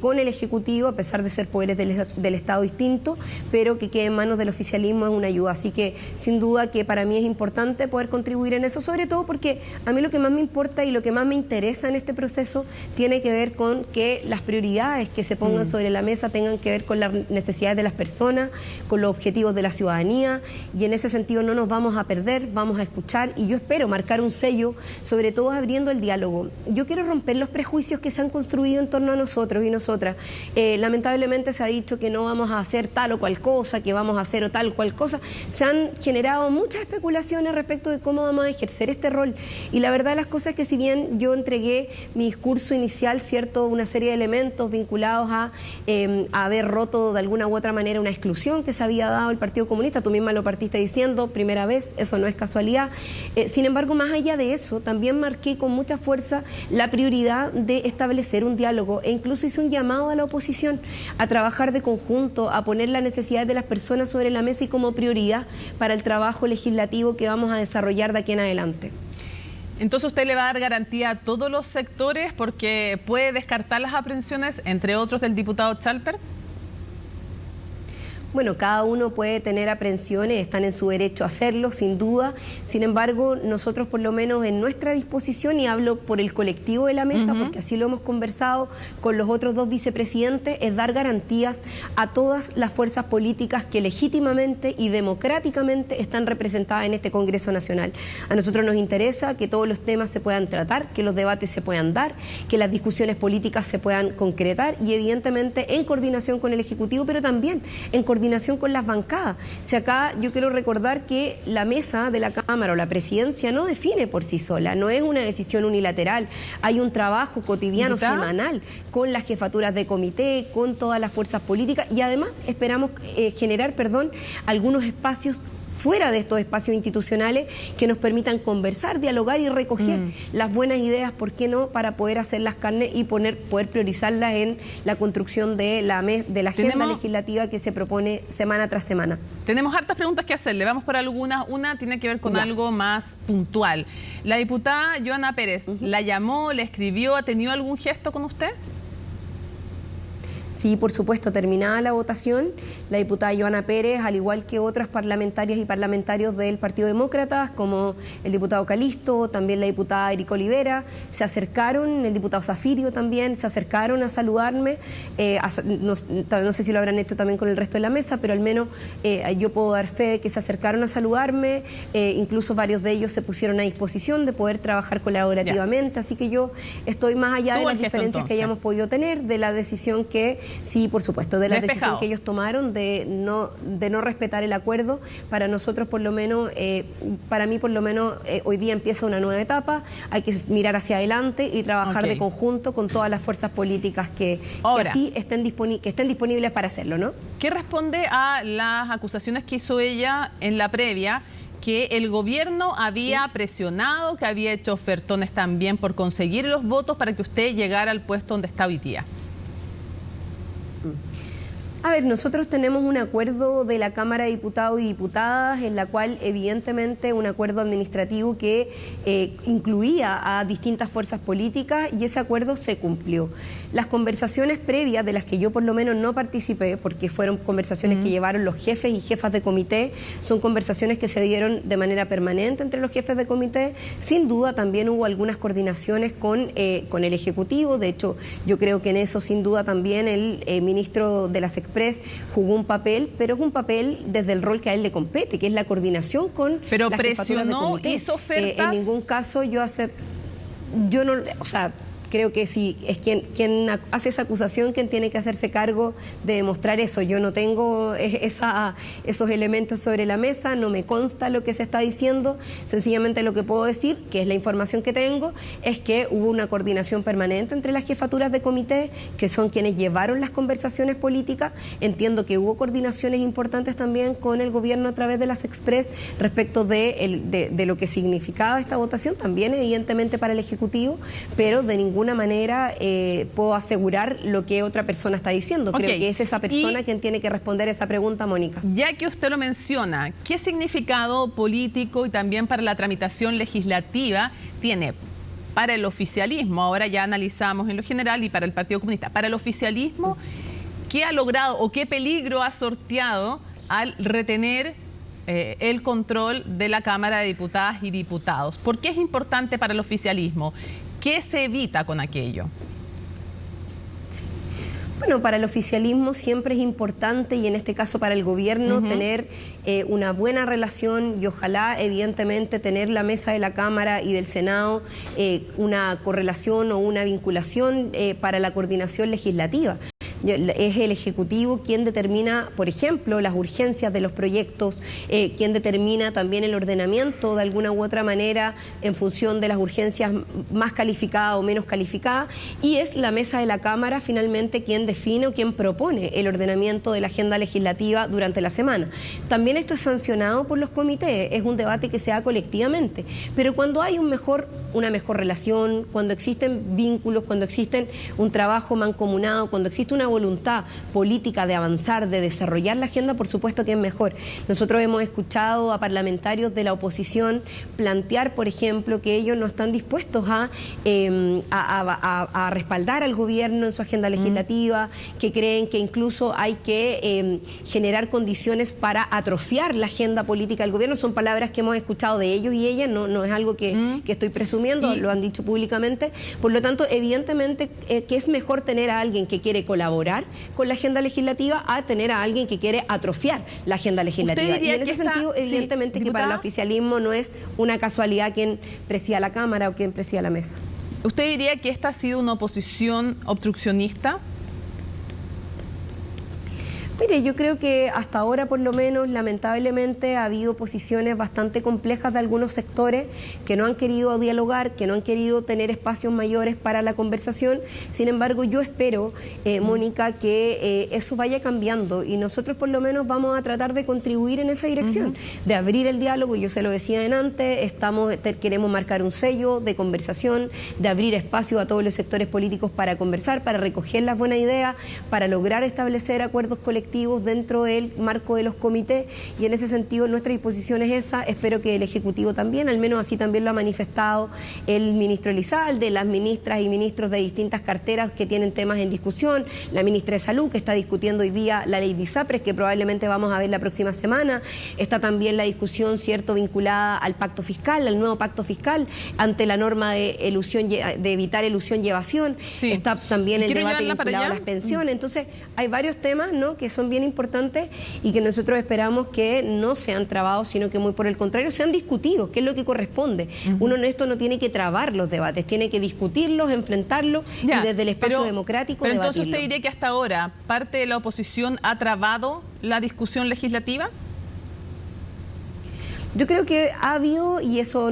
con el Ejecutivo, a pesar de ser poderes del Estado distintos, pero que quede en manos del oficialismo es una ayuda. Así que, sin duda, que para mí es importante poder contribuir en eso, sobre todo porque a mí lo que más me importa y lo que más me interesa en este proceso tiene que ver con que las prioridades que se pongan sobre la mesa tengan que ver con las necesidades de las personas, con los objetivos de la ciudadanía, y en ese sentido no nos vamos a perder, vamos a escuchar, y yo espero marcar un sello, sobre todo abriendo el diálogo. Yo quiero romper los prejuicios que se han construido en torno a nosotros y nosotras. Lamentablemente se ha dicho que no vamos a hacer tal o cual cosa, que vamos a hacer o tal o cual cosa. Se han generado muchas especulaciones respecto de cómo vamos a ejercer este rol, y la verdad de las cosas es que si bien yo entregué mi discurso inicial, cierto, una serie de elementos vinculados a haber roto de alguna u otra manera una exclusión que se había dado el Partido Comunista, tú misma lo partiste diciendo, primera vez, eso no es casualidad. Sin embargo, más allá de eso, también marqué con mucha fuerza la prioridad de establecer un diálogo, e incluso hice un llamado a la oposición a trabajar de conjunto, a poner las necesidades de las personas sobre la mesa y como prioridad para el trabajo legislativo que vamos a desarrollar de aquí en adelante. Entonces usted le va a dar garantía a todos los sectores porque puede descartar las aprehensiones, entre otros del diputado Chalper. Bueno, cada uno puede tener aprehensiones, están en su derecho a hacerlo, sin duda. Sin embargo, nosotros por lo menos en nuestra disposición, y hablo por el colectivo de la mesa, porque así lo hemos conversado con los otros dos vicepresidentes, es dar garantías a todas las fuerzas políticas que legítimamente y democráticamente están representadas en este Congreso Nacional. A nosotros nos interesa que todos los temas se puedan tratar, que los debates se puedan dar, que las discusiones políticas se puedan concretar, y evidentemente en coordinación con el Ejecutivo, pero también en coordinación con las bancadas. Si acá yo quiero recordar que la mesa de la Cámara o la presidencia no define por sí sola, no es una decisión unilateral, hay un trabajo cotidiano, semanal, con las jefaturas de comité, con todas las fuerzas políticas, y además esperamos generar, algunos espacios fuera de estos espacios institucionales que nos permitan conversar, dialogar y recoger las buenas ideas, ¿por qué no?, para poder hacer las carnes y poder priorizarlas en la construcción de la agenda legislativa que se propone semana tras semana. Tenemos hartas preguntas que hacerle, vamos por algunas. Una tiene que ver con algo más puntual. La diputada Joana Pérez, ¿la llamó, le escribió, ha tenido algún gesto con usted? Sí, por supuesto, terminada la votación, la diputada Joana Pérez, al igual que otras parlamentarias y parlamentarios del Partido Demócrata, como el diputado Calisto, también la diputada Erika Olivera, se acercaron, el diputado Zafirio también, se acercaron a saludarme. No sé si lo habrán hecho también con el resto de la mesa, pero al menos yo puedo dar fe de que se acercaron a saludarme, incluso varios de ellos se pusieron a disposición de poder trabajar colaborativamente, así que yo estoy más allá de las diferencias que hayamos podido tener, de la decisión que... Sí, por supuesto, de la decisión que ellos tomaron de no respetar el acuerdo. Para nosotros, por lo menos, para mí, por lo menos, hoy día empieza una nueva etapa. Hay que mirar hacia adelante y trabajar de conjunto con todas las fuerzas políticas que así estén disponibles para hacerlo, ¿no? ¿Qué responde a las acusaciones que hizo ella en la previa, que el gobierno había presionado, que había hecho ofertones también por conseguir los votos para que usted llegara al puesto donde está hoy día? A ver, nosotros tenemos un acuerdo de la Cámara de Diputados y Diputadas, en la cual evidentemente un acuerdo administrativo que incluía a distintas fuerzas políticas, y ese acuerdo se cumplió. Las conversaciones previas, de las que yo por lo menos no participé, porque fueron conversaciones que llevaron los jefes y jefas de comité, son conversaciones que se dieron de manera permanente entre los jefes de comité. Sin duda también hubo algunas coordinaciones con el Ejecutivo. De hecho, yo creo que en eso sin duda también el ministro de las Express jugó un papel, pero es un papel desde el rol que a él le compete, que es la coordinación con pero las jefaturas de comité. Hizo ofertas. En ningún caso yo no, o sea, creo que si es quien hace esa acusación, quien tiene que hacerse cargo de demostrar eso. Yo no tengo esos elementos sobre la mesa, no me consta lo que se está diciendo. Sencillamente lo que puedo decir, que es la información que tengo, es que hubo una coordinación permanente entre las jefaturas de comité, que son quienes llevaron las conversaciones políticas. Entiendo que hubo coordinaciones importantes también con el gobierno a través de las Express respecto de lo que significaba esta votación, también evidentemente para el Ejecutivo, pero de ninguna manera puedo asegurar lo que otra persona está diciendo. Creo que es esa persona quien tiene que responder esa pregunta, Mónica. Ya que usted lo menciona, ¿qué significado político y también para la tramitación legislativa tiene para el oficialismo? Ahora ya analizamos en lo general y para el Partido Comunista. Para el oficialismo, ¿qué ha logrado o qué peligro ha sorteado al retener el control de la Cámara de Diputadas y Diputados? ¿Por qué es importante para el oficialismo? ¿Qué se evita con aquello? Bueno, para el oficialismo siempre es importante, y en este caso para el gobierno, tener una buena relación y ojalá, evidentemente, tener la mesa de la Cámara y del Senado una correlación o una vinculación para la coordinación legislativa. Es el Ejecutivo quien determina, por ejemplo, las urgencias de los proyectos, quien determina también el ordenamiento de alguna u otra manera en función de las urgencias más calificadas o menos calificadas, y es la mesa de la Cámara finalmente quien define o quien propone el ordenamiento de la agenda legislativa durante la semana. También esto es sancionado por los comités, es un debate que se da colectivamente, pero cuando hay una mejor relación, cuando existen vínculos, cuando existen un trabajo mancomunado, cuando existe una voluntad política de avanzar, de desarrollar la agenda, por supuesto que es mejor. Nosotros hemos escuchado a parlamentarios de la oposición plantear, por ejemplo, que ellos no están dispuestos a respaldar al gobierno en su agenda legislativa, que creen que incluso hay que generar condiciones para atrofiar la agenda política del gobierno. Son palabras que hemos escuchado de ellos y ellas, no es algo que estoy presumiendo, lo han dicho públicamente. Por lo tanto, evidentemente que es mejor tener a alguien que quiere colaborar con la agenda legislativa a tener a alguien que quiere atrofiar la agenda legislativa. Y en ese sentido, evidentemente, que para el oficialismo no es una casualidad quien presida la Cámara o quien presida la mesa. ¿Usted diría que esta ha sido una oposición obstruccionista? Mire, yo creo que hasta ahora, por lo menos, lamentablemente ha habido posiciones bastante complejas de algunos sectores que no han querido dialogar, que no han querido tener espacios mayores para la conversación. Sin embargo, yo espero, Mónica, que eso vaya cambiando y nosotros por lo menos vamos a tratar de contribuir en esa dirección, de abrir el diálogo. Yo se lo decía antes, queremos marcar un sello de conversación, de abrir espacio a todos los sectores políticos para conversar, para recoger las buenas ideas, para lograr establecer acuerdos colectivos dentro del marco de los comités, y en ese sentido nuestra disposición es esa. Espero que el Ejecutivo también, al menos así también lo ha manifestado el ministro Elizalde, las ministras y ministros de distintas carteras que tienen temas en discusión, la ministra de Salud que está discutiendo hoy día la ley de ISAPRES, que probablemente vamos a ver la próxima semana. Está también la discusión, cierto, vinculada al pacto fiscal, al nuevo pacto fiscal, ante la norma de evitar elusión y evasión. Está también el debate vinculado a las pensiones. Entonces hay varios temas, ¿no?, que son bien importantes y que nosotros esperamos que no sean trabados, sino que muy por el contrario sean discutidos, que es lo que corresponde. Uno en esto no tiene que trabar los debates, tiene que discutirlos, enfrentarlos y desde el espacio democrático Pero debatirlo. entonces usted diría que hasta ahora parte de la oposición ha trabado la discusión legislativa. Yo creo que ha habido, y eso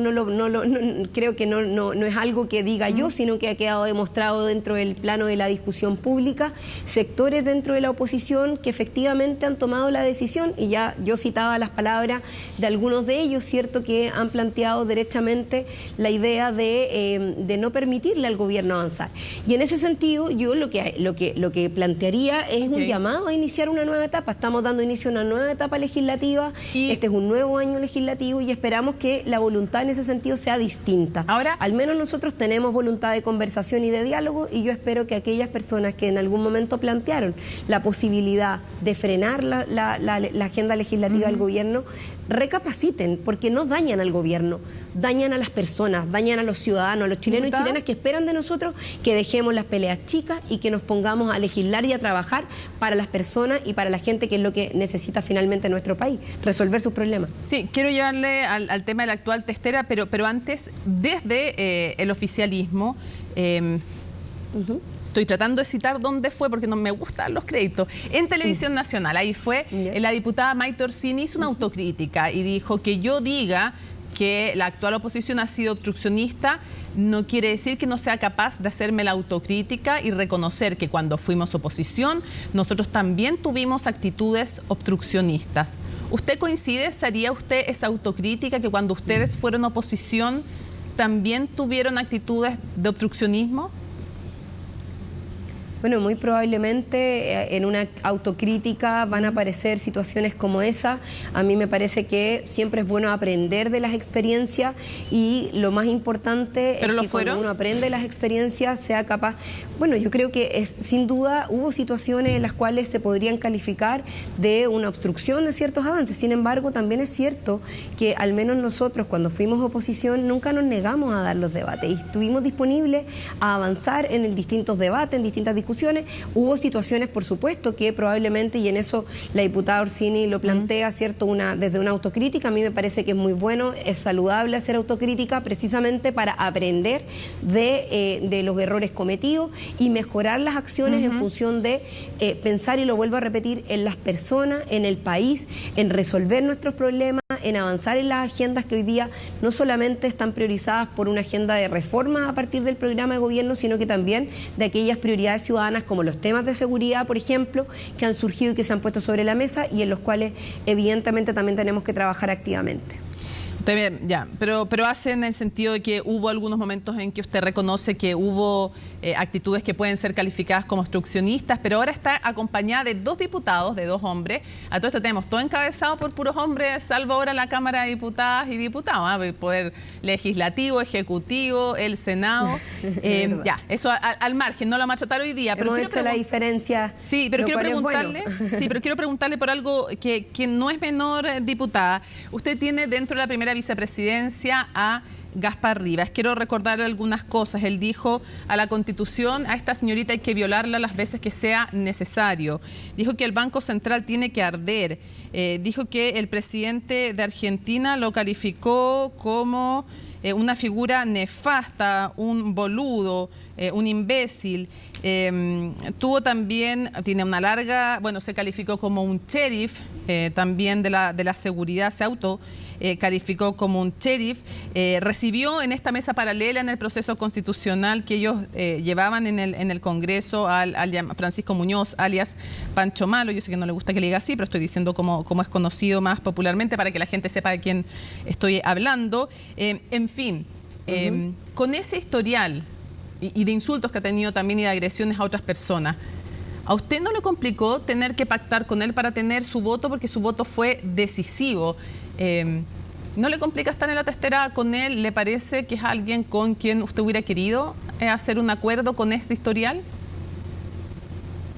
creo que no es algo que diga yo, sino que ha quedado demostrado dentro del plano de la discusión pública, sectores dentro de la oposición que efectivamente han tomado la decisión, y ya yo citaba las palabras de algunos de ellos, cierto, que han planteado derechamente la idea de no permitirle al gobierno avanzar. Y en ese sentido, yo lo que plantearía es un llamado a iniciar una nueva etapa. Estamos dando inicio a una nueva etapa legislativa, este es un nuevo año legislativo, y esperamos que la voluntad en ese sentido sea distinta. Ahora, al menos nosotros tenemos voluntad de conversación y de diálogo, y yo espero que aquellas personas que en algún momento plantearon la posibilidad de frenar la agenda legislativa del gobierno recapaciten, porque no dañan al gobierno, dañan a las personas, dañan a los ciudadanos, a los chilenos y chilenas que esperan de nosotros que dejemos las peleas chicas y que nos pongamos a legislar y a trabajar para las personas y para la gente, que es lo que necesita finalmente nuestro país, resolver sus problemas. Sí, quiero llevarle al tema de la actual testera, pero antes, desde el oficialismo, Estoy tratando de citar dónde fue porque no me gustan los créditos. En Televisión Nacional, ahí fue, la diputada Maite Orsini hizo una autocrítica y dijo que yo diga que la actual oposición ha sido obstruccionista no quiere decir que no sea capaz de hacerme la autocrítica y reconocer que cuando fuimos oposición nosotros también tuvimos actitudes obstruccionistas. ¿Usted coincide? ¿Haría usted esa autocrítica que cuando ustedes fueron oposición también tuvieron actitudes de obstruccionismo? Bueno, muy probablemente en una autocrítica van a aparecer situaciones como esa. A mí me parece que siempre es bueno aprender de las experiencias y lo más importante es que cuando uno aprende las experiencias sea capaz... Bueno, yo creo que sin duda hubo situaciones en las cuales se podrían calificar de una obstrucción de ciertos avances. Sin embargo, también es cierto que al menos nosotros cuando fuimos oposición nunca nos negamos a dar los debates y estuvimos disponibles a avanzar en distintos debates, en distintas discusiones. Hubo situaciones, por supuesto, que probablemente, y en eso la diputada Orsini lo plantea, ¿cierto? Desde una autocrítica. A mí me parece que es muy bueno, es saludable hacer autocrítica precisamente para aprender de los errores cometidos y mejorar las acciones en función de pensar, y lo vuelvo a repetir, en las personas, en el país, en resolver nuestros problemas, en avanzar en las agendas que hoy día no solamente están priorizadas por una agenda de reforma a partir del programa de gobierno, sino que también de aquellas prioridades ciudadanas como los temas de seguridad, por ejemplo, que han surgido y que se han puesto sobre la mesa y en los cuales evidentemente también tenemos que trabajar activamente. Bien, ya, pero hace en el sentido de que hubo algunos momentos en que usted reconoce que hubo actitudes que pueden ser calificadas como obstruccionistas, pero ahora está acompañada de 2 diputados, de 2 hombres. A todo esto tenemos todo encabezado por puros hombres, salvo ahora la Cámara de Diputadas y Diputados, el Poder Legislativo, Ejecutivo, el Senado. Ya, eso al margen, no lo vamos a tratar hoy día. Pero hemos hecho la diferencia. Sí, pero quiero preguntarle, pero quiero preguntarle por algo que no es menor, diputada. Usted tiene dentro de la primera vicepresidencia a Gaspar Rivas. Quiero recordarle algunas cosas. Él dijo a la Constitución, a esta señorita hay que violarla las veces que sea necesario. Dijo que el Banco Central tiene que arder. Dijo que el presidente de Argentina lo calificó como una figura nefasta, un boludo, un imbécil. Tiene una larga, se calificó como un sheriff, también de la seguridad, se calificó como un sheriff. Recibió en esta mesa paralela en el proceso constitucional que ellos llevaban en el Congreso al Francisco Muñoz, alias Pancho Malo. Yo sé que no le gusta que le diga así, pero estoy diciendo cómo es conocido más popularmente para que la gente sepa de quién estoy hablando. En fin, con ese historial y de insultos que ha tenido también y de agresiones a otras personas, ¿a usted no le complicó tener que pactar con él para tener su voto, porque su voto fue decisivo? ¿No le complica estar en la testera con él? ¿Le parece que es alguien con quien usted hubiera querido hacer un acuerdo con este historial?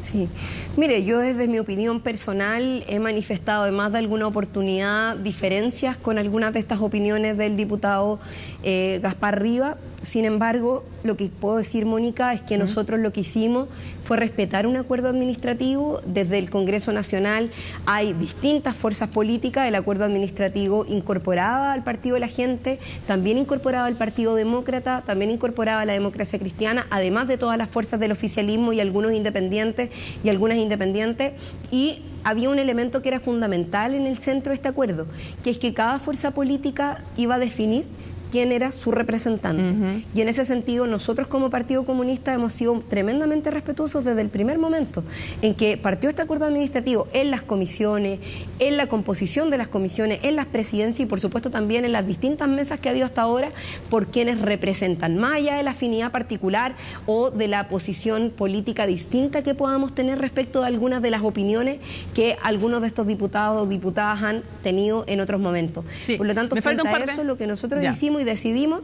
Sí. Mire, yo desde mi opinión personal he manifestado en más de alguna oportunidad diferencias con algunas de estas opiniones del diputado Gaspar Rivas. Sin embargo, lo que puedo decir, Mónica, es que nosotros lo que hicimos fue respetar un acuerdo administrativo. Desde el Congreso Nacional hay distintas fuerzas políticas. El acuerdo administrativo incorporaba al Partido de la Gente, también incorporaba al Partido Demócrata, también incorporaba a la Democracia Cristiana, además de todas las fuerzas del oficialismo y algunos independientes y algunas independientes. Y había un elemento que era fundamental en el centro de este acuerdo, que es que cada fuerza política iba a definir quién era su representante. Y en ese sentido, nosotros como Partido Comunista hemos sido tremendamente respetuosos desde el primer momento en que partió este acuerdo administrativo en las comisiones, en la composición de las comisiones, en las presidencias y por supuesto también en las distintas mesas que ha habido hasta ahora por quienes representan, más allá de la afinidad particular o de la posición política distinta que podamos tener respecto de algunas de las opiniones que algunos de estos diputados o diputadas han tenido en otros momentos. Sí. Por lo tanto, frente a eso, lo que nosotros hicimos y decidimos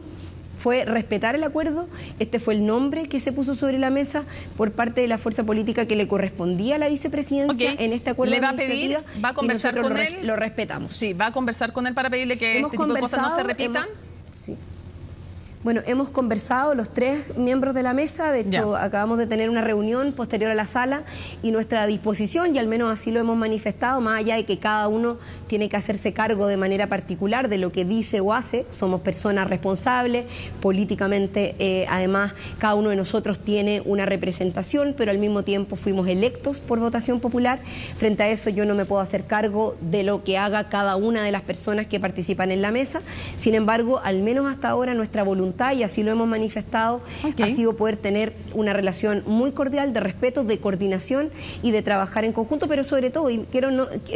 fue respetar el acuerdo. Este fue el nombre que se puso sobre la mesa por parte de la fuerza política que le correspondía a la vicepresidencia en este acuerdo. ¿Le va a pedir, va a conversar con él? Lo respetamos. Sí, va a conversar con él para pedirle que este tipo de cosas no se repitan. Sí. Bueno, hemos conversado los 3 miembros de la mesa, de hecho acabamos de tener una reunión posterior a la sala y nuestra disposición, y al menos así lo hemos manifestado, más allá de que cada uno tiene que hacerse cargo de manera particular de lo que dice o hace, somos personas responsables, políticamente además cada uno de nosotros tiene una representación, pero al mismo tiempo fuimos electos por votación popular. Frente a eso yo no me puedo hacer cargo de lo que haga cada una de las personas que participan en la mesa. Sin embargo, al menos hasta ahora nuestra voluntad, y así lo hemos manifestado, ha sido poder tener una relación muy cordial de respeto, de coordinación y de trabajar en conjunto, pero sobre todo, y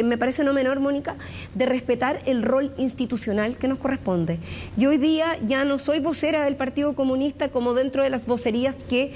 me parece no menor, Mónica, de respetar el rol institucional que nos corresponde. Yo hoy día ya no soy vocera del Partido Comunista como dentro de las vocerías que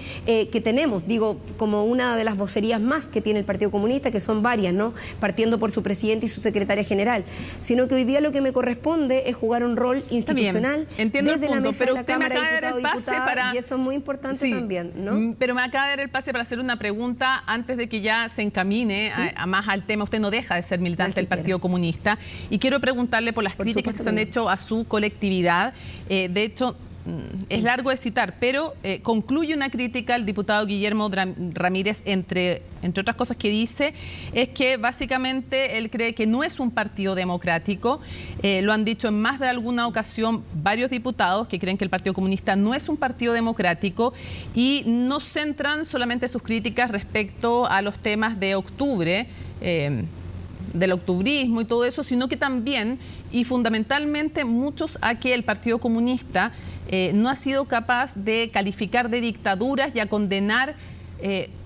tenemos, digo, como una de las vocerías más que tiene el Partido Comunista, que son varias, ¿no? Partiendo por su presidente y su secretaria general, sino que hoy día lo que me corresponde es jugar un rol institucional. Entiendo el punto, pero usted me acaba de dar el pase para... Y eso es muy importante también, ¿no? Pero me acaba de dar el pase para hacer una pregunta antes de que ya se encamine a más al tema. Usted no deja de ser militante del Partido Comunista y quiero preguntarle por las críticas que se han hecho a su colectividad. De hecho, es largo de citar, pero concluye una crítica al diputado Guillermo Ramírez, entre otras cosas que dice, es que básicamente él cree que no es un partido democrático. Lo han dicho en más de alguna ocasión varios diputados que creen que el Partido Comunista no es un partido democrático y no centran solamente sus críticas respecto a los temas de octubre, del octubrismo y todo eso, sino que también y fundamentalmente muchos a que el Partido Comunista no ha sido capaz de calificar de dictaduras y a condenar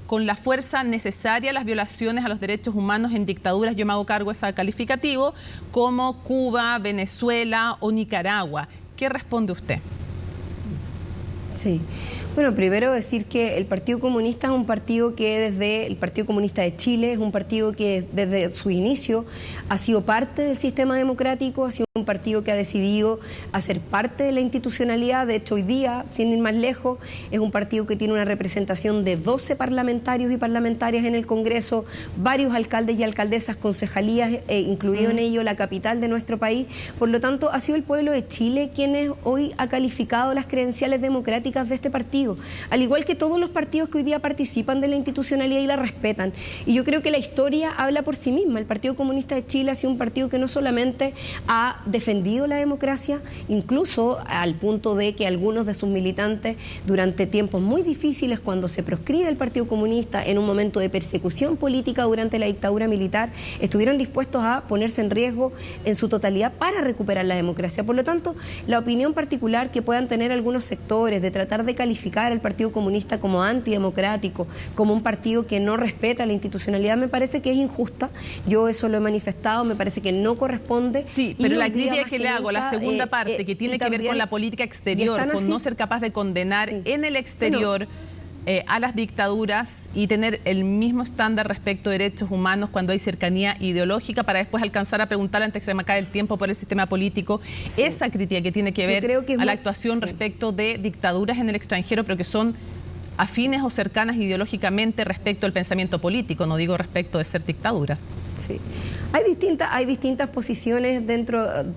con la fuerza necesaria las violaciones a los derechos humanos en dictaduras, yo me hago cargo de ese calificativo, como Cuba, Venezuela o Nicaragua. ¿Qué responde usted? Sí. Bueno, primero decir que el Partido Comunista es un partido que desde el Partido Comunista de Chile es un partido que desde su inicio ha sido parte del sistema democrático, ha sido un partido que ha decidido hacer parte de la institucionalidad. De hecho, hoy día, sin ir más lejos, es un partido que tiene una representación de 12 parlamentarios y parlamentarias en el Congreso, varios alcaldes y alcaldesas, concejalías, incluido en ello la capital de nuestro país. Por lo tanto, ha sido el pueblo de Chile quien hoy ha calificado las credenciales democráticas de este partido, al igual que todos los partidos que hoy día participan de la institucionalidad y la respetan. Y yo creo que la historia habla por sí misma. El Partido Comunista de Chile ha sido un partido que no solamente ha defendido la democracia, incluso al punto de que algunos de sus militantes durante tiempos muy difíciles, cuando se proscribe el Partido Comunista en un momento de persecución política durante la dictadura militar, estuvieron dispuestos a ponerse en riesgo en su totalidad para recuperar la democracia. Por lo tanto, la opinión particular que puedan tener algunos sectores de tratar de calificar al Partido Comunista como antidemocrático, como un partido que no respeta la institucionalidad, me parece que es injusta. Yo eso lo he manifestado, me parece que no corresponde. Sí, pero la crítica que le hago, la segunda parte, que tiene que ver con la política exterior, con no ser capaz de condenar en el exterior a las dictaduras y tener el mismo estándar respecto a derechos humanos cuando hay cercanía ideológica, para después alcanzar a preguntar, antes que se me acabe el tiempo, por el sistema político, esa crítica que tiene que ver a la actuación respecto de dictaduras en el extranjero, pero que son afines o cercanas ideológicamente respecto al pensamiento político, no digo respecto de ser dictaduras. Sí. Hay distintas posiciones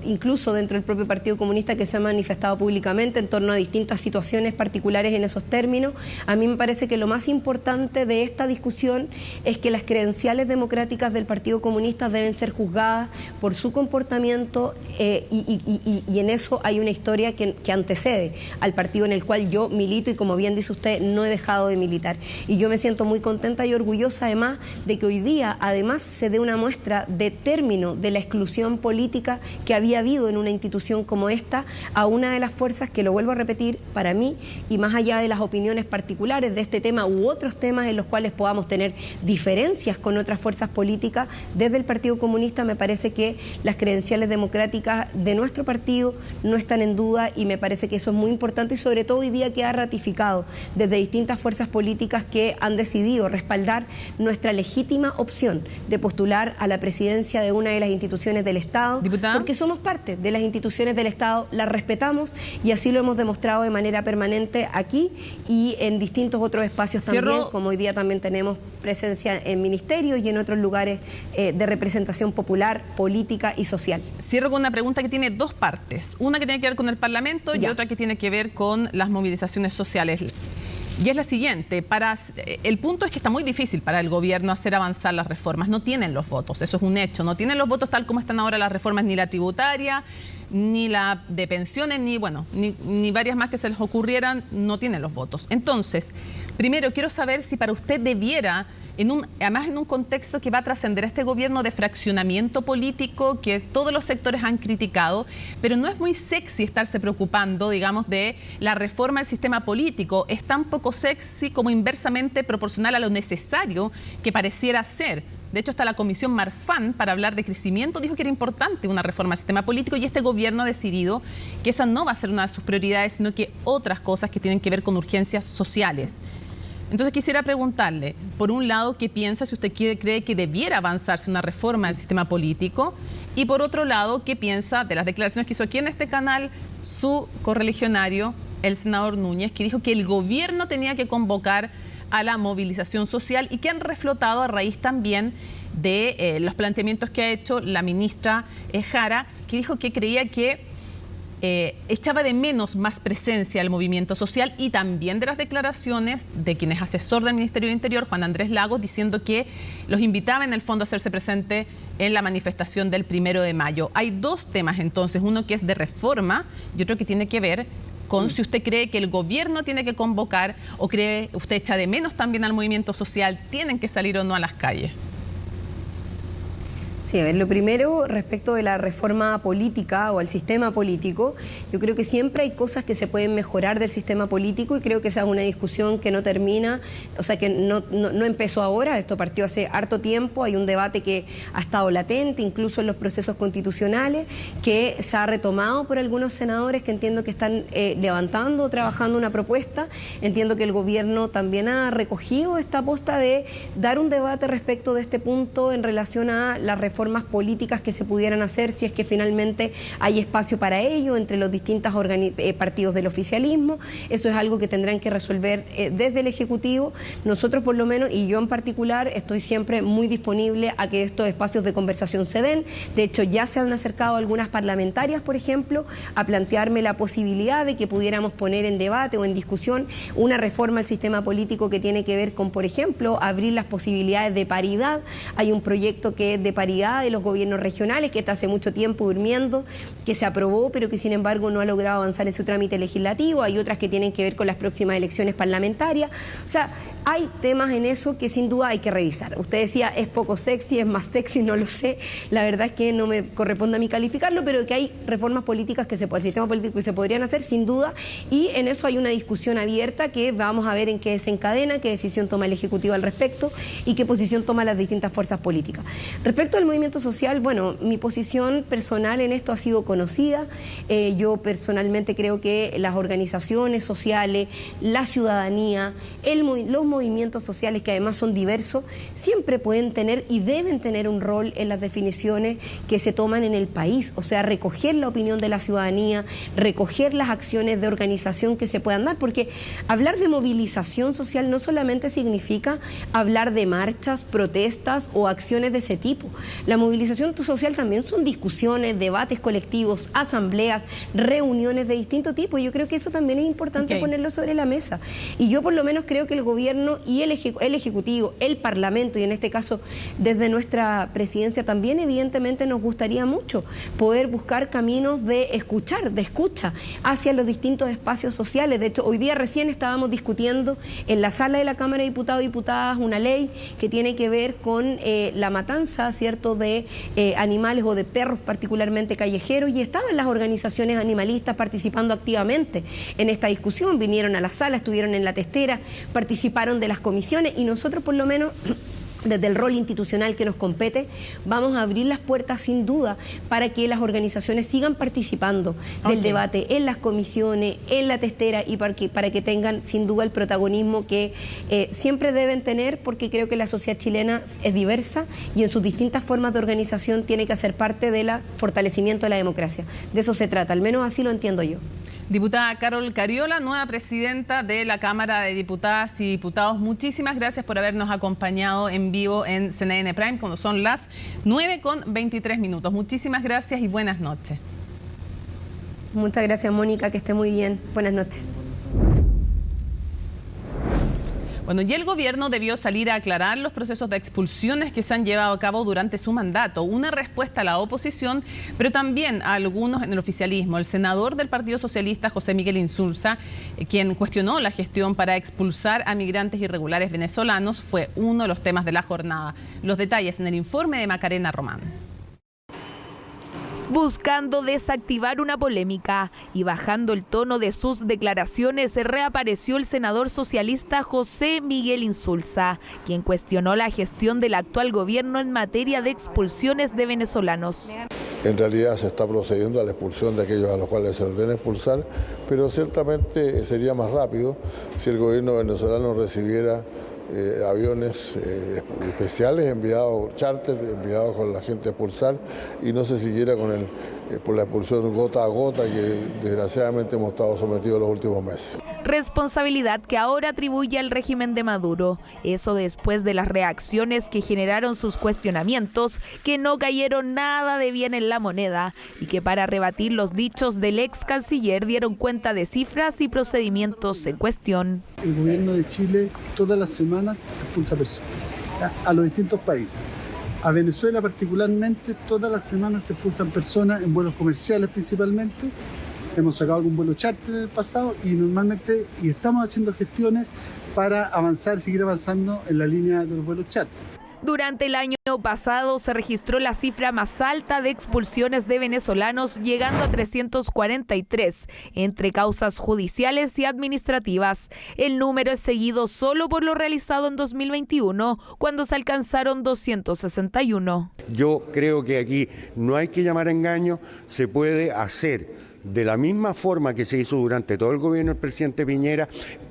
incluso dentro del propio Partido Comunista, que se han manifestado públicamente en torno a distintas situaciones particulares en esos términos. A mí me parece que lo más importante de esta discusión es que las credenciales democráticas del Partido Comunista deben ser juzgadas por su comportamiento y en eso hay una historia que antecede al partido en el cual yo milito y, como bien dice usted, no he dejado de militar. Y yo me siento muy contenta y orgullosa además de que hoy día además se dé una muestra de término de la exclusión política que había habido en una institución como esta a una de las fuerzas que, lo vuelvo a repetir, para mí, y más allá de las opiniones particulares de este tema u otros temas en los cuales podamos tener diferencias con otras fuerzas políticas, desde el Partido Comunista me parece que las credenciales democráticas de nuestro partido no están en duda, y me parece que eso es muy importante, y sobre todo hoy día queda ratificado desde distintas fuerzas políticas que han decidido respaldar nuestra legítima opción de postular postular a la presidencia de una de las instituciones del Estado, ¿Diputada? Porque somos parte de las instituciones del Estado, las respetamos y así lo hemos demostrado de manera permanente aquí y en distintos otros espacios también, como hoy día también tenemos presencia en ministerios y en otros lugares de representación popular, política y social. Cierro con una pregunta que tiene dos partes, una que tiene que ver con el Parlamento y otra que tiene que ver con las movilizaciones sociales. Y es la siguiente, el punto es que está muy difícil para el gobierno hacer avanzar las reformas, no tienen los votos, eso es un hecho, no tienen los votos tal como están ahora las reformas, ni la tributaria, ni la de pensiones, ni varias más que se les ocurrieran, no tienen los votos. Entonces, primero quiero saber si para usted debiera, además en un contexto que va a trascender a este gobierno de fraccionamiento político, que todos los sectores han criticado, pero no es muy sexy estarse preocupando, digamos, de la reforma del sistema político. Es tan poco sexy como inversamente proporcional a lo necesario que pareciera ser. De hecho, hasta la Comisión Marfan, para hablar de crecimiento, dijo que era importante una reforma al sistema político y este gobierno ha decidido que esa no va a ser una de sus prioridades, sino que otras cosas que tienen que ver con urgencias sociales. Entonces quisiera preguntarle, por un lado, ¿qué piensa si usted cree que debiera avanzarse una reforma del sistema político? Y por otro lado, ¿qué piensa de las declaraciones que hizo aquí en este canal su correligionario, el senador Núñez, que dijo que el gobierno tenía que convocar a la movilización social y que han reflotado a raíz también de los planteamientos que ha hecho la ministra Jara, que dijo que creía que echaba de menos más presencia al movimiento social y también de las declaraciones de quien es asesor del Ministerio del Interior, Juan Andrés Lagos, diciendo que los invitaba en el fondo a hacerse presente en la manifestación del 1 de mayo. Hay dos temas entonces, uno que es de reforma y otro que tiene que ver con si usted cree que el gobierno tiene que convocar o cree usted echa de menos también al movimiento social, tienen que salir o no a las calles. Sí, a ver, lo primero, respecto de la reforma política o al sistema político, yo creo que siempre hay cosas que se pueden mejorar del sistema político y creo que esa es una discusión que no termina, o sea, que no empezó ahora, esto partió hace harto tiempo, hay un debate que ha estado latente, incluso en los procesos constitucionales, que se ha retomado por algunos senadores que entiendo que están levantando, trabajando una propuesta. Entiendo que el gobierno también ha recogido esta aposta de dar un debate respecto de este punto en relación a la reforma políticas que se pudieran hacer si es que finalmente hay espacio para ello entre los distintos partidos del oficialismo. Eso es algo que tendrán que resolver desde el Ejecutivo. Nosotros por lo menos, y yo en particular, estoy siempre muy disponible a que estos espacios de conversación se den. De hecho, ya se han acercado algunas parlamentarias, por ejemplo, a plantearme la posibilidad de que pudiéramos poner en debate o en discusión una reforma al sistema político que tiene que ver con, por ejemplo, abrir las posibilidades de paridad. Hay un proyecto que es de paridad de los gobiernos regionales, que está hace mucho tiempo durmiendo, que se aprobó, pero que sin embargo no ha logrado avanzar en su trámite legislativo. Hay otras que tienen que ver con las próximas elecciones parlamentarias. O sea, hay temas en eso que sin duda hay que revisar. Usted decía, es poco sexy, es más sexy, no lo sé. La verdad es que no me corresponde a mí calificarlo, pero que hay reformas políticas que el sistema político que se podrían hacer, sin duda, y en eso hay una discusión abierta que vamos a ver en qué desencadena, qué decisión toma el Ejecutivo al respecto y qué posición toman las distintas fuerzas políticas. Respecto al movimiento social, bueno, mi posición personal en esto ha sido conocida. Yo personalmente creo que las organizaciones sociales, la ciudadanía, los movimientos sociales, que además son diversos, siempre pueden tener y deben tener un rol en las definiciones que se toman en el país. O sea, recoger la opinión de la ciudadanía, recoger las acciones de organización que se puedan dar, porque hablar de movilización social no solamente significa hablar de marchas, protestas o acciones de ese tipo. La movilización social también son discusiones, debates colectivos, asambleas, reuniones de distinto tipo, y yo creo que eso también es importante ponerlo sobre la mesa. Y yo por lo menos creo que el gobierno y el Ejecutivo, el Parlamento, y en este caso desde nuestra presidencia también evidentemente nos gustaría mucho poder buscar caminos de escucha hacia los distintos espacios sociales. De hecho, hoy día recién estábamos discutiendo en la sala de la Cámara de Diputados y Diputadas una ley que tiene que ver con la matanza, ¿cierto?, de animales o de perros particularmente callejeros, y estaban las organizaciones animalistas participando activamente en esta discusión. Vinieron a la sala, estuvieron en la testera, participaron de las comisiones, y nosotros por lo menos desde el rol institucional que nos compete, vamos a abrir las puertas sin duda para que las organizaciones sigan participando del debate en las comisiones, en la testera, y para que tengan sin duda el protagonismo que siempre deben tener, porque creo que la sociedad chilena es diversa y en sus distintas formas de organización tiene que hacer parte del fortalecimiento de la democracia. De eso se trata, al menos así lo entiendo yo. Diputada Carol Cariola, nueva presidenta de la Cámara de Diputadas y Diputados, muchísimas gracias por habernos acompañado en vivo en CNN Prime, cuando son las 9:23. Muchísimas gracias y buenas noches. Muchas gracias, Mónica, que esté muy bien. Buenas noches. Bueno, y el gobierno debió salir a aclarar los procesos de expulsiones que se han llevado a cabo durante su mandato. Una respuesta a la oposición, pero también a algunos en el oficialismo. El senador del Partido Socialista, José Miguel Insulza, quien cuestionó la gestión para expulsar a migrantes irregulares venezolanos, fue uno de los temas de la jornada. Los detalles en el informe de Macarena Román. Buscando desactivar una polémica y bajando el tono de sus declaraciones, reapareció el senador socialista José Miguel Insulza, quien cuestionó la gestión del actual gobierno en materia de expulsiones de venezolanos. En realidad se está procediendo a la expulsión de aquellos a los cuales se ordena expulsar, pero ciertamente sería más rápido si el gobierno venezolano recibiera aviones especiales enviados, charter, enviados con la gente a expulsar, y no se siguiera con por la expulsión gota a gota que desgraciadamente hemos estado sometidos los últimos meses. Responsabilidad que ahora atribuye al régimen de Maduro. Eso después de las reacciones que generaron sus cuestionamientos, que no cayeron nada de bien en la moneda y que para rebatir los dichos del ex canciller dieron cuenta de cifras y procedimientos en cuestión. El gobierno de Chile todas las semanas expulsa personas a los distintos países. A Venezuela particularmente todas las semanas se expulsan personas en vuelos comerciales principalmente. Hemos sacado algún vuelo charter en el pasado y normalmente estamos haciendo gestiones para avanzar, seguir avanzando en la línea de los vuelos charter. Durante el año pasado se registró la cifra más alta de expulsiones de venezolanos, llegando a 343, entre causas judiciales y administrativas. El número es seguido solo por lo realizado en 2021, cuando se alcanzaron 261. Yo creo que aquí no hay que llamar a engaño, se puede hacer de la misma forma que se hizo durante todo el gobierno del presidente Piñera,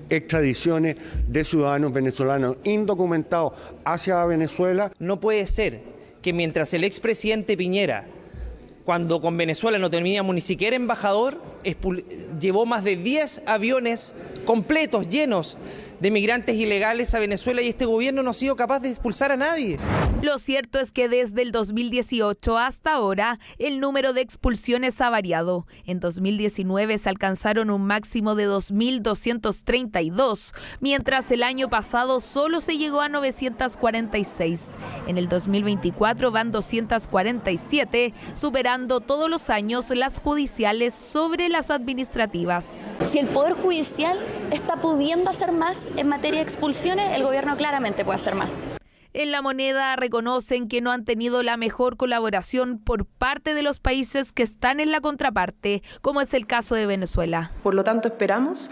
extradiciones de ciudadanos venezolanos indocumentados hacia Venezuela. No puede ser que mientras el expresidente Piñera, cuando con Venezuela no teníamos ni siquiera embajador, llevó más de 10 aviones completos, llenos de migrantes ilegales a Venezuela, y este gobierno no ha sido capaz de expulsar a nadie. Lo cierto es que desde el 2018 hasta ahora el número de expulsiones ha variado. En 2019 se alcanzaron un máximo de 2.232, mientras el año pasado solo se llegó a 946. En el 2024 van 247, superando todos los años las judiciales sobre las administrativas. Si el Poder Judicial está pudiendo hacer más en materia de expulsiones, el gobierno claramente puede hacer más. En La Moneda reconocen que no han tenido la mejor colaboración por parte de los países que están en la contraparte, como es el caso de Venezuela. Por lo tanto, esperamos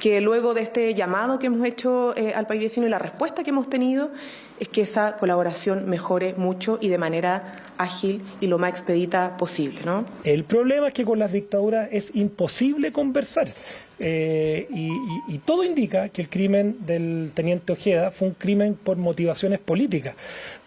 que luego de este llamado que hemos hecho al país vecino y la respuesta que hemos tenido, es que esa colaboración mejore mucho y de manera ágil y lo más expedita posible, ¿no? El problema es que con las dictaduras es imposible conversar. Y todo indica que el crimen del teniente Ojeda fue un crimen por motivaciones políticas.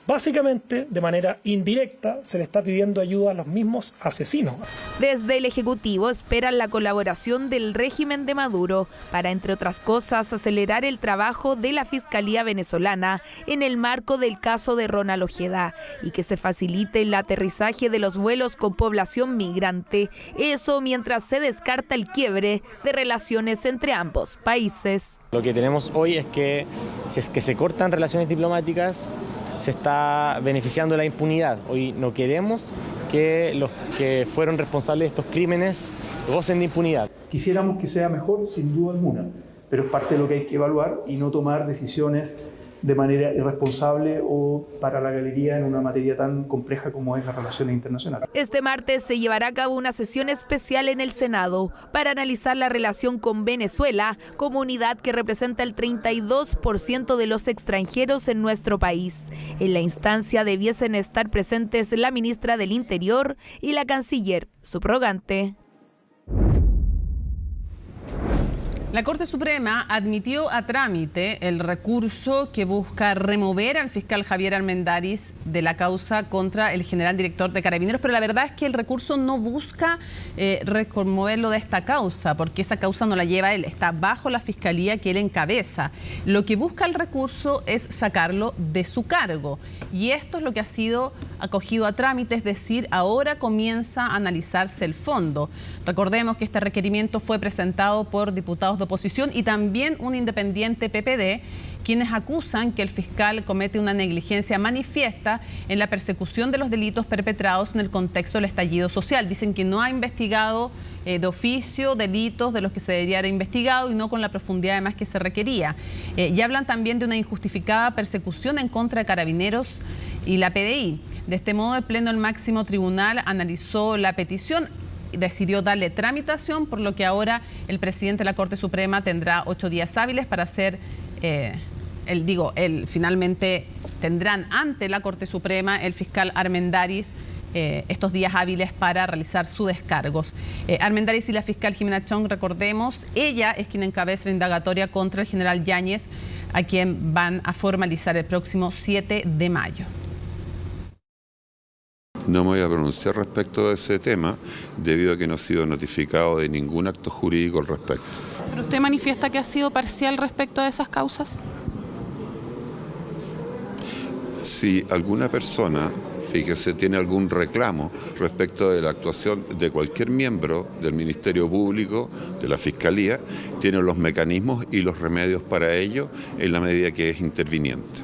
Básicamente, de manera indirecta, se le está pidiendo ayuda a los mismos asesinos. Desde el Ejecutivo esperan la colaboración del régimen de Maduro para, entre otras cosas, acelerar el trabajo de la Fiscalía venezolana en el marco del caso de Ronald Ojeda y que se facilite el aterrizaje de los vuelos con población migrante. Eso mientras se descarta el quiebre de relaciones entre ambos países. Lo que tenemos hoy es que si es que se cortan relaciones diplomáticas, se está beneficiando la impunidad. Hoy no queremos que los que fueron responsables de estos crímenes gocen de impunidad. Quisiéramos que sea mejor, sin duda alguna, pero es parte de lo que hay que evaluar y no tomar decisiones de manera irresponsable o para la galería en una materia tan compleja como es las relaciones internacionales. Este martes se llevará a cabo una sesión especial en el Senado para analizar la relación con Venezuela, comunidad que representa el 32% de los extranjeros en nuestro país. En la instancia debiesen estar presentes la ministra del Interior y la canciller subrogante. La Corte Suprema admitió a trámite el recurso que busca remover al fiscal Javier Armendáriz de la causa contra el general director de Carabineros, pero la verdad es que el recurso no busca removerlo de esta causa, porque esa causa no la lleva él, está bajo la fiscalía que él encabeza. Lo que busca el recurso es sacarlo de su cargo, y esto es lo que ha sido acogido a trámite, es decir, ahora comienza a analizarse el fondo. Recordemos que este requerimiento fue presentado por diputados de oposición y también un independiente PPD, quienes acusan que el fiscal comete una negligencia manifiesta en la persecución de los delitos perpetrados en el contexto del estallido social. Dicen que no ha investigado de oficio delitos de los que se debería haber investigado y no con la profundidad además que se requería. Y hablan también de una injustificada persecución en contra de Carabineros y la PDI. De este modo, el Pleno del Máximo Tribunal analizó la petición, decidió darle tramitación, por lo que ahora el presidente de la Corte Suprema tendrá 8 días hábiles para hacer, finalmente tendrán ante la Corte Suprema el fiscal Armendáriz estos días hábiles para realizar sus descargos. Armendáriz y la fiscal Jimena Chong, recordemos, ella es quien encabeza la indagatoria contra el general Yáñez, a quien van a formalizar el próximo 7 de mayo. No me voy a pronunciar respecto de ese tema, debido a que no he sido notificado de ningún acto jurídico al respecto. ¿Pero usted manifiesta que ha sido parcial respecto a esas causas? Si alguna persona, fíjese, tiene algún reclamo respecto de la actuación de cualquier miembro del Ministerio Público, de la Fiscalía, tiene los mecanismos y los remedios para ello en la medida que es interviniente.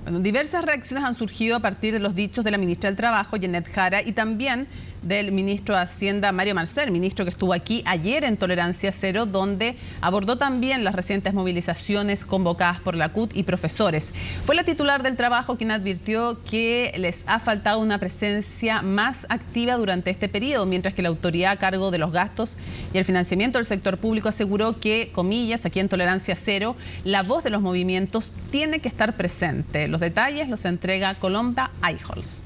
Bueno, diversas reacciones han surgido a partir de los dichos de la ministra del Trabajo, Janet Jara, y también del ministro de Hacienda, Mario Marcel, ministro que estuvo aquí ayer en Tolerancia Cero, donde abordó también las recientes movilizaciones convocadas por la CUT y profesores. Fue la titular del Trabajo quien advirtió que les ha faltado una presencia más activa durante este periodo, mientras que la autoridad a cargo de los gastos y el financiamiento del sector público aseguró que, comillas, aquí en Tolerancia Cero, la voz de los movimientos tiene que estar presente. Los detalles los entrega Colomba Eichholz.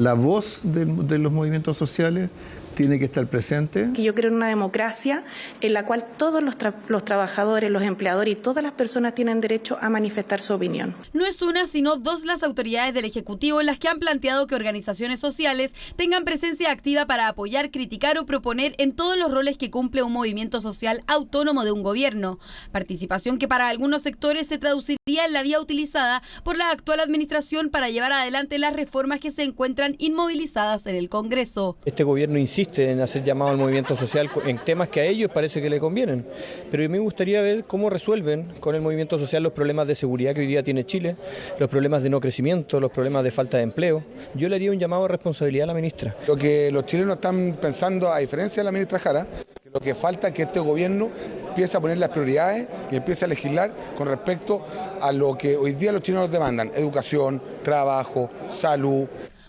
La voz de los movimientos sociales tiene que estar presente. Que yo creo en una democracia en la cual todos los trabajadores, los empleadores y todas las personas tienen derecho a manifestar su opinión. No es una, sino dos las autoridades del Ejecutivo las que han planteado que organizaciones sociales tengan presencia activa para apoyar, criticar o proponer en todos los roles que cumple un movimiento social autónomo de un gobierno. Participación que para algunos sectores se traduciría en la vía utilizada por la actual administración para llevar adelante las reformas que se encuentran inmovilizadas en el Congreso. Este gobierno insiste en hacer llamado al movimiento social en temas que a ellos parece que le convienen, pero a mí me gustaría ver cómo resuelven con el movimiento social los problemas de seguridad que hoy día tiene Chile, los problemas de no crecimiento, los problemas de falta de empleo. Yo le haría un llamado de responsabilidad a la ministra. Lo que los chilenos están pensando, a diferencia de la ministra Jara, que lo que falta es que este gobierno empiece a poner las prioridades y empiece a legislar con respecto a lo que hoy día los chilenos demandan: educación, trabajo, salud.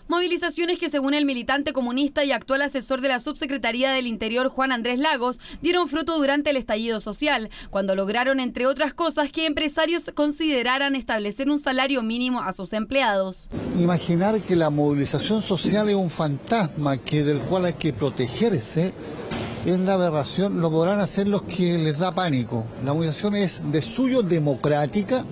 Movilizaciones que, según el militante comunista y actual asesor de la Subsecretaría del Interior, Juan Andrés Lagos, dieron fruto durante el estallido social, cuando lograron, entre otras cosas, que empresarios consideraran establecer un salario mínimo a sus empleados. Imaginar que la movilización social es un fantasma del cual hay que protegerse es la aberración. Lo podrán hacer los que les da pánico. La movilización es de suyo democrática,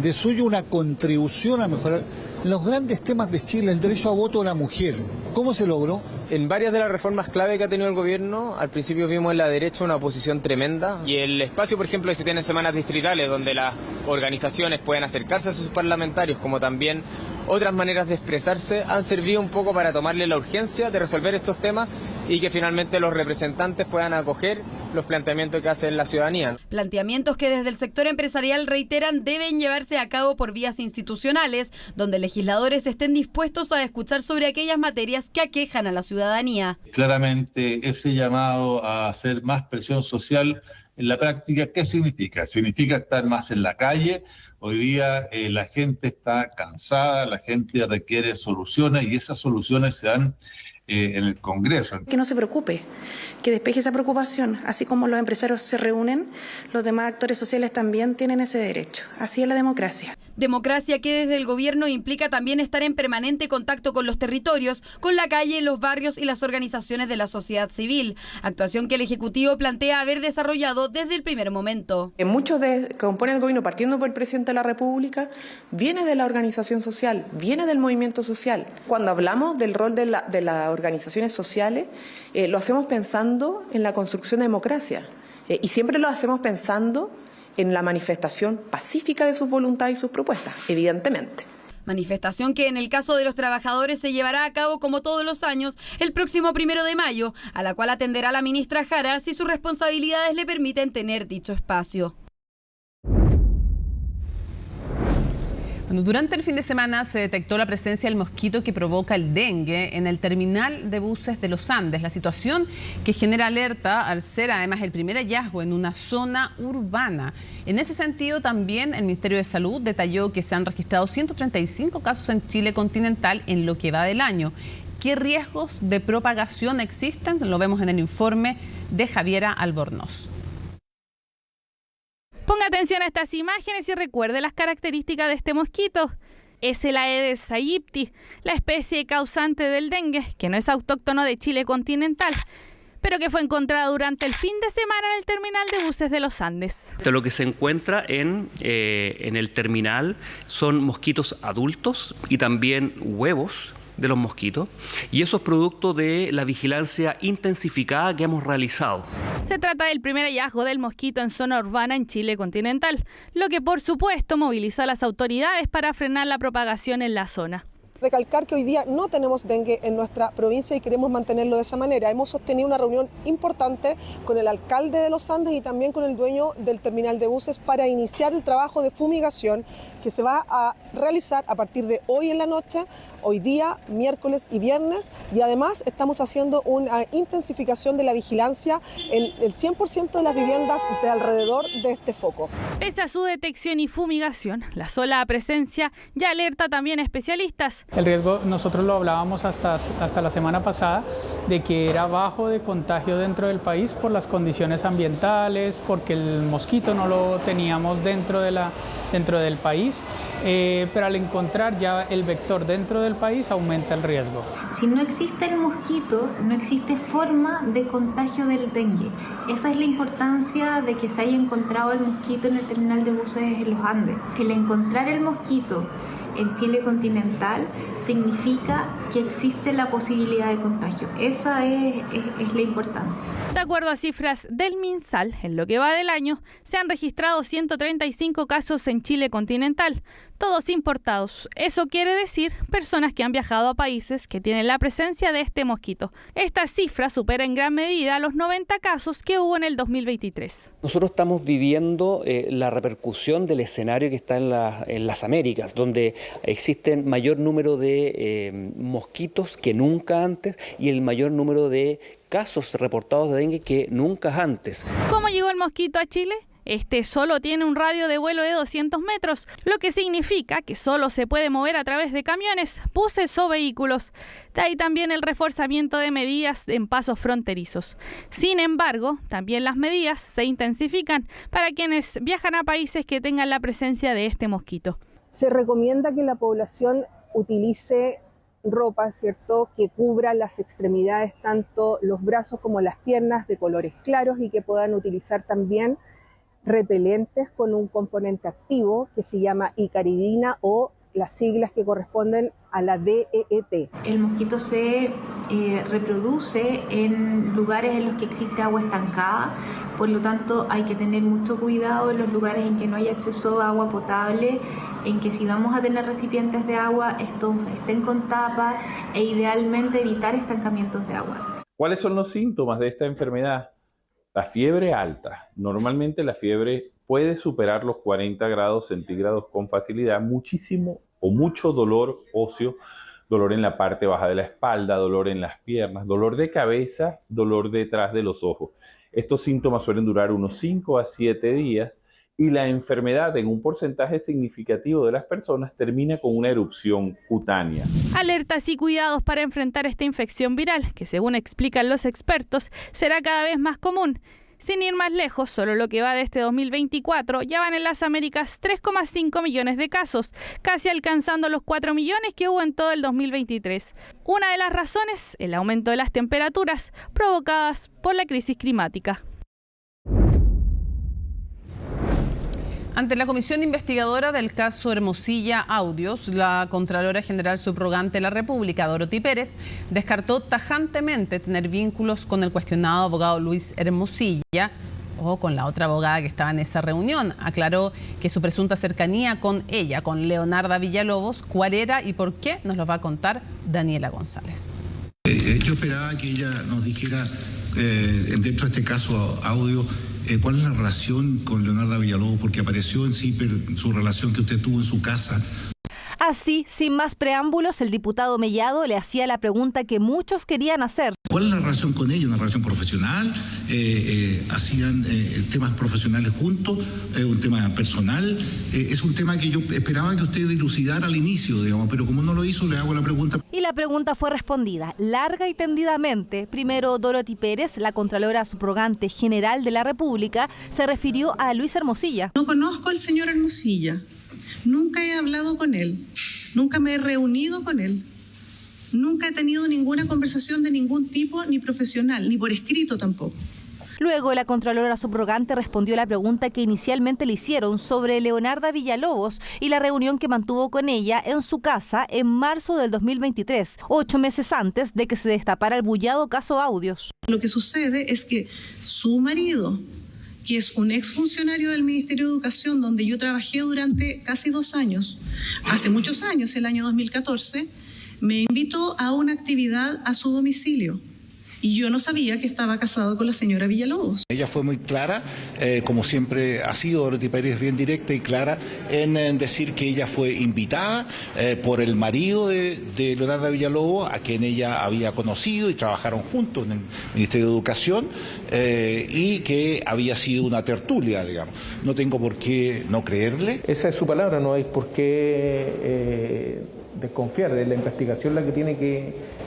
de suyo una contribución a mejorar los grandes temas de Chile, el derecho a voto de la mujer. ¿Cómo se logró? En varias de las reformas clave que ha tenido el gobierno, al principio vimos en la derecha una oposición tremenda, y el espacio, por ejemplo, que se tiene semanas distritales donde las organizaciones pueden acercarse a sus parlamentarios, como también otras maneras de expresarse, han servido un poco para tomarle la urgencia de resolver estos temas y que finalmente los representantes puedan acoger los planteamientos que hace la ciudadanía. Planteamientos que desde el sector empresarial reiteran deben llevarse a cabo por vías institucionales, donde legisladores estén dispuestos a escuchar sobre aquellas materias que aquejan a la ciudadanía. Claramente ese llamado a hacer más presión social en la práctica, ¿qué significa? Significa estar más en la calle. Hoy día la gente está cansada, la gente requiere soluciones y esas soluciones se dan en el Congreso. Que no se preocupe, que despeje esa preocupación. Así como los empresarios se reúnen, los demás actores sociales también tienen ese derecho. Así es la democracia. Democracia que desde el gobierno implica también estar en permanente contacto con los territorios, con la calle, los barrios y las organizaciones de la sociedad civil. Actuación que el Ejecutivo plantea haber desarrollado desde el primer momento. Muchos que componen el gobierno, partiendo por el presidente de la República, viene de la organización social, viene del movimiento social. Cuando hablamos del rol de las organizaciones sociales, lo hacemos pensando en la construcción de democracia y siempre lo hacemos pensando en la manifestación pacífica de sus voluntades y sus propuestas, evidentemente. Manifestación que en el caso de los trabajadores se llevará a cabo como todos los años el próximo 1 de mayo, a la cual atenderá la ministra Jara si sus responsabilidades le permiten tener dicho espacio. Bueno, durante el fin de semana se detectó la presencia del mosquito que provoca el dengue en el terminal de buses de los Andes. La situación que genera alerta al ser además el primer hallazgo en una zona urbana. En ese sentido también el Ministerio de Salud detalló que se han registrado 135 casos en Chile continental en lo que va del año. ¿Qué riesgos de propagación existen? Lo vemos en el informe de Javiera Albornoz. Ponga atención a estas imágenes y recuerde las características de este mosquito. Es el Aedes aegypti, la especie causante del dengue, que no es autóctono de Chile continental, pero que fue encontrado durante el fin de semana en el terminal de buses de los Andes. Lo que se encuentra en el terminal son mosquitos adultos y también huevos de los mosquitos, y eso es producto de la vigilancia intensificada que hemos realizado. Se trata del primer hallazgo del mosquito en zona urbana en Chile continental, lo que por supuesto movilizó a las autoridades para frenar la propagación en la zona. Recalcar que hoy día no tenemos dengue en nuestra provincia y queremos mantenerlo de esa manera. Hemos sostenido una reunión importante con el alcalde de los Andes y también con el dueño del terminal de buses para iniciar el trabajo de fumigación que se va a realizar a partir de hoy en la noche, hoy día, miércoles y viernes, y además estamos haciendo una intensificación de la vigilancia en el 100% de las viviendas de alrededor de este foco. Pese a su detección y fumigación, la sola presencia ya alerta también a especialistas. El riesgo, nosotros lo hablábamos hasta la semana pasada, de que era bajo de contagio dentro del país por las condiciones ambientales, porque el mosquito no lo teníamos dentro del país, pero al encontrar ya el vector dentro del país aumenta el riesgo. Si no existe el mosquito, no existe forma de contagio del dengue. Esa es la importancia de que se haya encontrado el mosquito en el terminal de buses en los Andes. El encontrar el mosquito en Chile continental significa que existe la posibilidad de contagio. Esa es la importancia. De acuerdo a cifras del MinSal, en lo que va del año, se han registrado 135 casos en Chile continental, todos importados. Eso quiere decir personas que han viajado a países que tienen la presencia de este mosquito. Esta cifra supera en gran medida los 90 casos que hubo en el 2023. Nosotros estamos viviendo la repercusión del escenario que está en las Américas, donde existen mayor número de mosquitos que nunca antes y el mayor número de casos reportados de dengue que nunca antes. ¿Cómo llegó el mosquito a Chile? Este solo tiene un radio de vuelo de 200 metros, lo que significa que solo se puede mover a través de camiones, buses o vehículos. De ahí también el reforzamiento de medidas en pasos fronterizos. Sin embargo, también las medidas se intensifican para quienes viajan a países que tengan la presencia de este mosquito. Se recomienda que la población utilice ropa, ¿cierto?, que cubra las extremidades, tanto los brazos como las piernas, de colores claros, y que puedan utilizar también repelentes con un componente activo que se llama icaridina, o las siglas que corresponden a la DEET. El mosquito se reproduce en lugares en los que existe agua estancada, por lo tanto hay que tener mucho cuidado en los lugares en que no hay acceso a agua potable, en que si vamos a tener recipientes de agua, estos estén con tapa e idealmente evitar estancamientos de agua. ¿Cuáles son los síntomas de esta enfermedad? La fiebre alta, normalmente la fiebre puede superar los 40 grados centígrados con facilidad, muchísimo o mucho dolor óseo, dolor en la parte baja de la espalda, dolor en las piernas, dolor de cabeza, dolor detrás de los ojos. Estos síntomas suelen durar unos 5 a 7 días y la enfermedad en un porcentaje significativo de las personas termina con una erupción cutánea. Alertas y cuidados para enfrentar esta infección viral, que según explican los expertos, será cada vez más común. Sin ir más lejos, solo lo que va de este 2024 ya van en las Américas 3,5 millones de casos, casi alcanzando los 4 millones que hubo en todo el 2023. Una de las razones, el aumento de las temperaturas provocadas por la crisis climática. Ante la comisión investigadora del caso Hermosilla Audios, la Contralora General Subrogante de la República, Dorothy Pérez, descartó tajantemente tener vínculos con el cuestionado abogado Luis Hermosilla o con la otra abogada que estaba en esa reunión. Aclaró que su presunta cercanía con ella, con Leonarda Villalobos, cuál era y por qué, nos lo va a contar Daniela González. Yo esperaba que ella nos dijera, dentro de este caso Audio, ¿cuál es la relación con Leonarda Villalobos? Porque apareció en CIPER su relación que usted tuvo en su casa. Así, sin más preámbulos, el diputado Mellado le hacía la pregunta que muchos querían hacer. ¿Cuál es la relación con ella? ¿Una relación profesional? ¿Hacían temas profesionales juntos? ¿Un tema personal? Es un tema que yo esperaba que usted dilucidara al inicio, digamos, pero como no lo hizo, le hago la pregunta. Y la pregunta fue respondida larga y tendidamente. Primero, Dorothy Pérez, la Contralora Subrogante General de la República, se refirió a Luis Hermosilla. No conozco al señor Hermosilla. Nunca he hablado con él, nunca me he reunido con él, nunca he tenido ninguna conversación de ningún tipo, ni profesional, ni por escrito tampoco. Luego, la Contralora Subrogante respondió la pregunta que inicialmente le hicieron sobre Leonarda Villalobos y la reunión que mantuvo con ella en su casa en marzo del 2023, 8 meses antes de que se destapara el bullado caso Audios. Lo que sucede es que su marido, que es un exfuncionario del Ministerio de Educación, donde yo trabajé durante casi 2 años, hace muchos años, el año 2014, me invitó a una actividad a su domicilio. Y yo no sabía que estaba casado con la señora Villalobos. Ella fue muy clara, como siempre ha sido Dorothy Pérez, bien directa y clara en decir que ella fue invitada por el marido de Leonarda Villalobos, a quien ella había conocido y trabajaron juntos en el Ministerio de Educación, y que había sido una tertulia, digamos. No tengo por qué no creerle. Esa es su palabra, no hay por qué desconfiar de la investigación, la que tiene que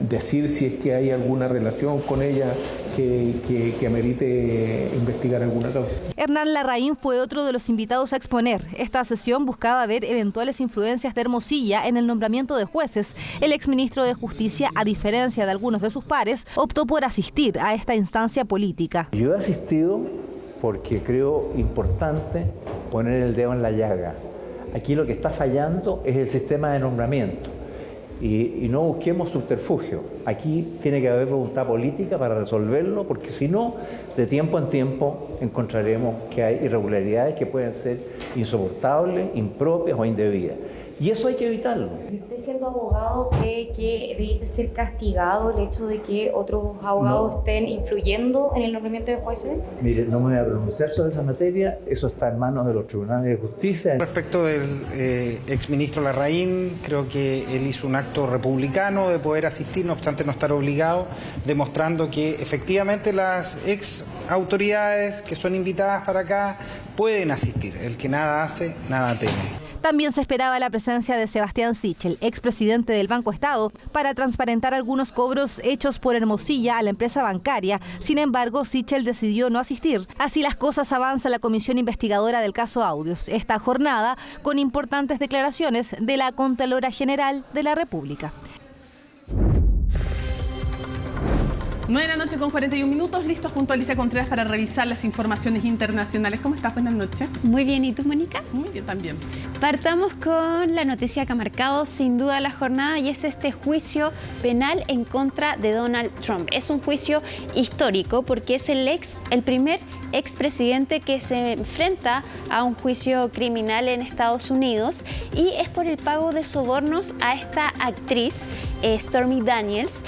decir si es que hay alguna relación con ella que amerite investigar alguna causa. Hernán Larraín fue otro de los invitados a exponer. Esta sesión buscaba ver eventuales influencias de Hermosilla en el nombramiento de jueces. El exministro de Justicia, a diferencia de algunos de sus pares, optó por asistir a esta instancia política. Yo he asistido porque creo importante poner el dedo en la llaga. Aquí lo que está fallando es el sistema de nombramiento. Y no busquemos subterfugio. Aquí tiene que haber voluntad política para resolverlo, porque si no, de tiempo en tiempo encontraremos que hay irregularidades que pueden ser insoportables, impropias o indebidas. Y eso hay que evitarlo. ¿Usted siendo abogado cree que debiese ser castigado el hecho de que otros abogados estén influyendo en el nombramiento de jueces? Mire, no me voy a pronunciar sobre esa materia, eso está en manos de los tribunales de justicia. Respecto del exministro Larraín, creo que él hizo un acto republicano de poder asistir, no obstante no estar obligado, demostrando que efectivamente las ex autoridades que son invitadas para acá pueden asistir. El que nada hace, nada teme. También se esperaba la presencia de Sebastián Sichel, expresidente del Banco Estado, para transparentar algunos cobros hechos por Hermosilla a la empresa bancaria. Sin embargo, Sichel decidió no asistir. Así las cosas, avanza la comisión investigadora del caso Audios. Esta jornada con importantes declaraciones de la Contralora General de la República. 9 de la noche con 41 minutos, listos junto a Alicia Contreras para revisar las informaciones internacionales. ¿Cómo estás? Buenas noches. Muy bien, ¿y tú, Mónica? Muy bien también. Partamos con la noticia que ha marcado sin duda la jornada, y es este juicio penal en contra de Donald Trump. Es un juicio histórico porque es el primer expresidente que se enfrenta a un juicio criminal en Estados Unidos, y es por el pago de sobornos a esta actriz, Stormy Daniels,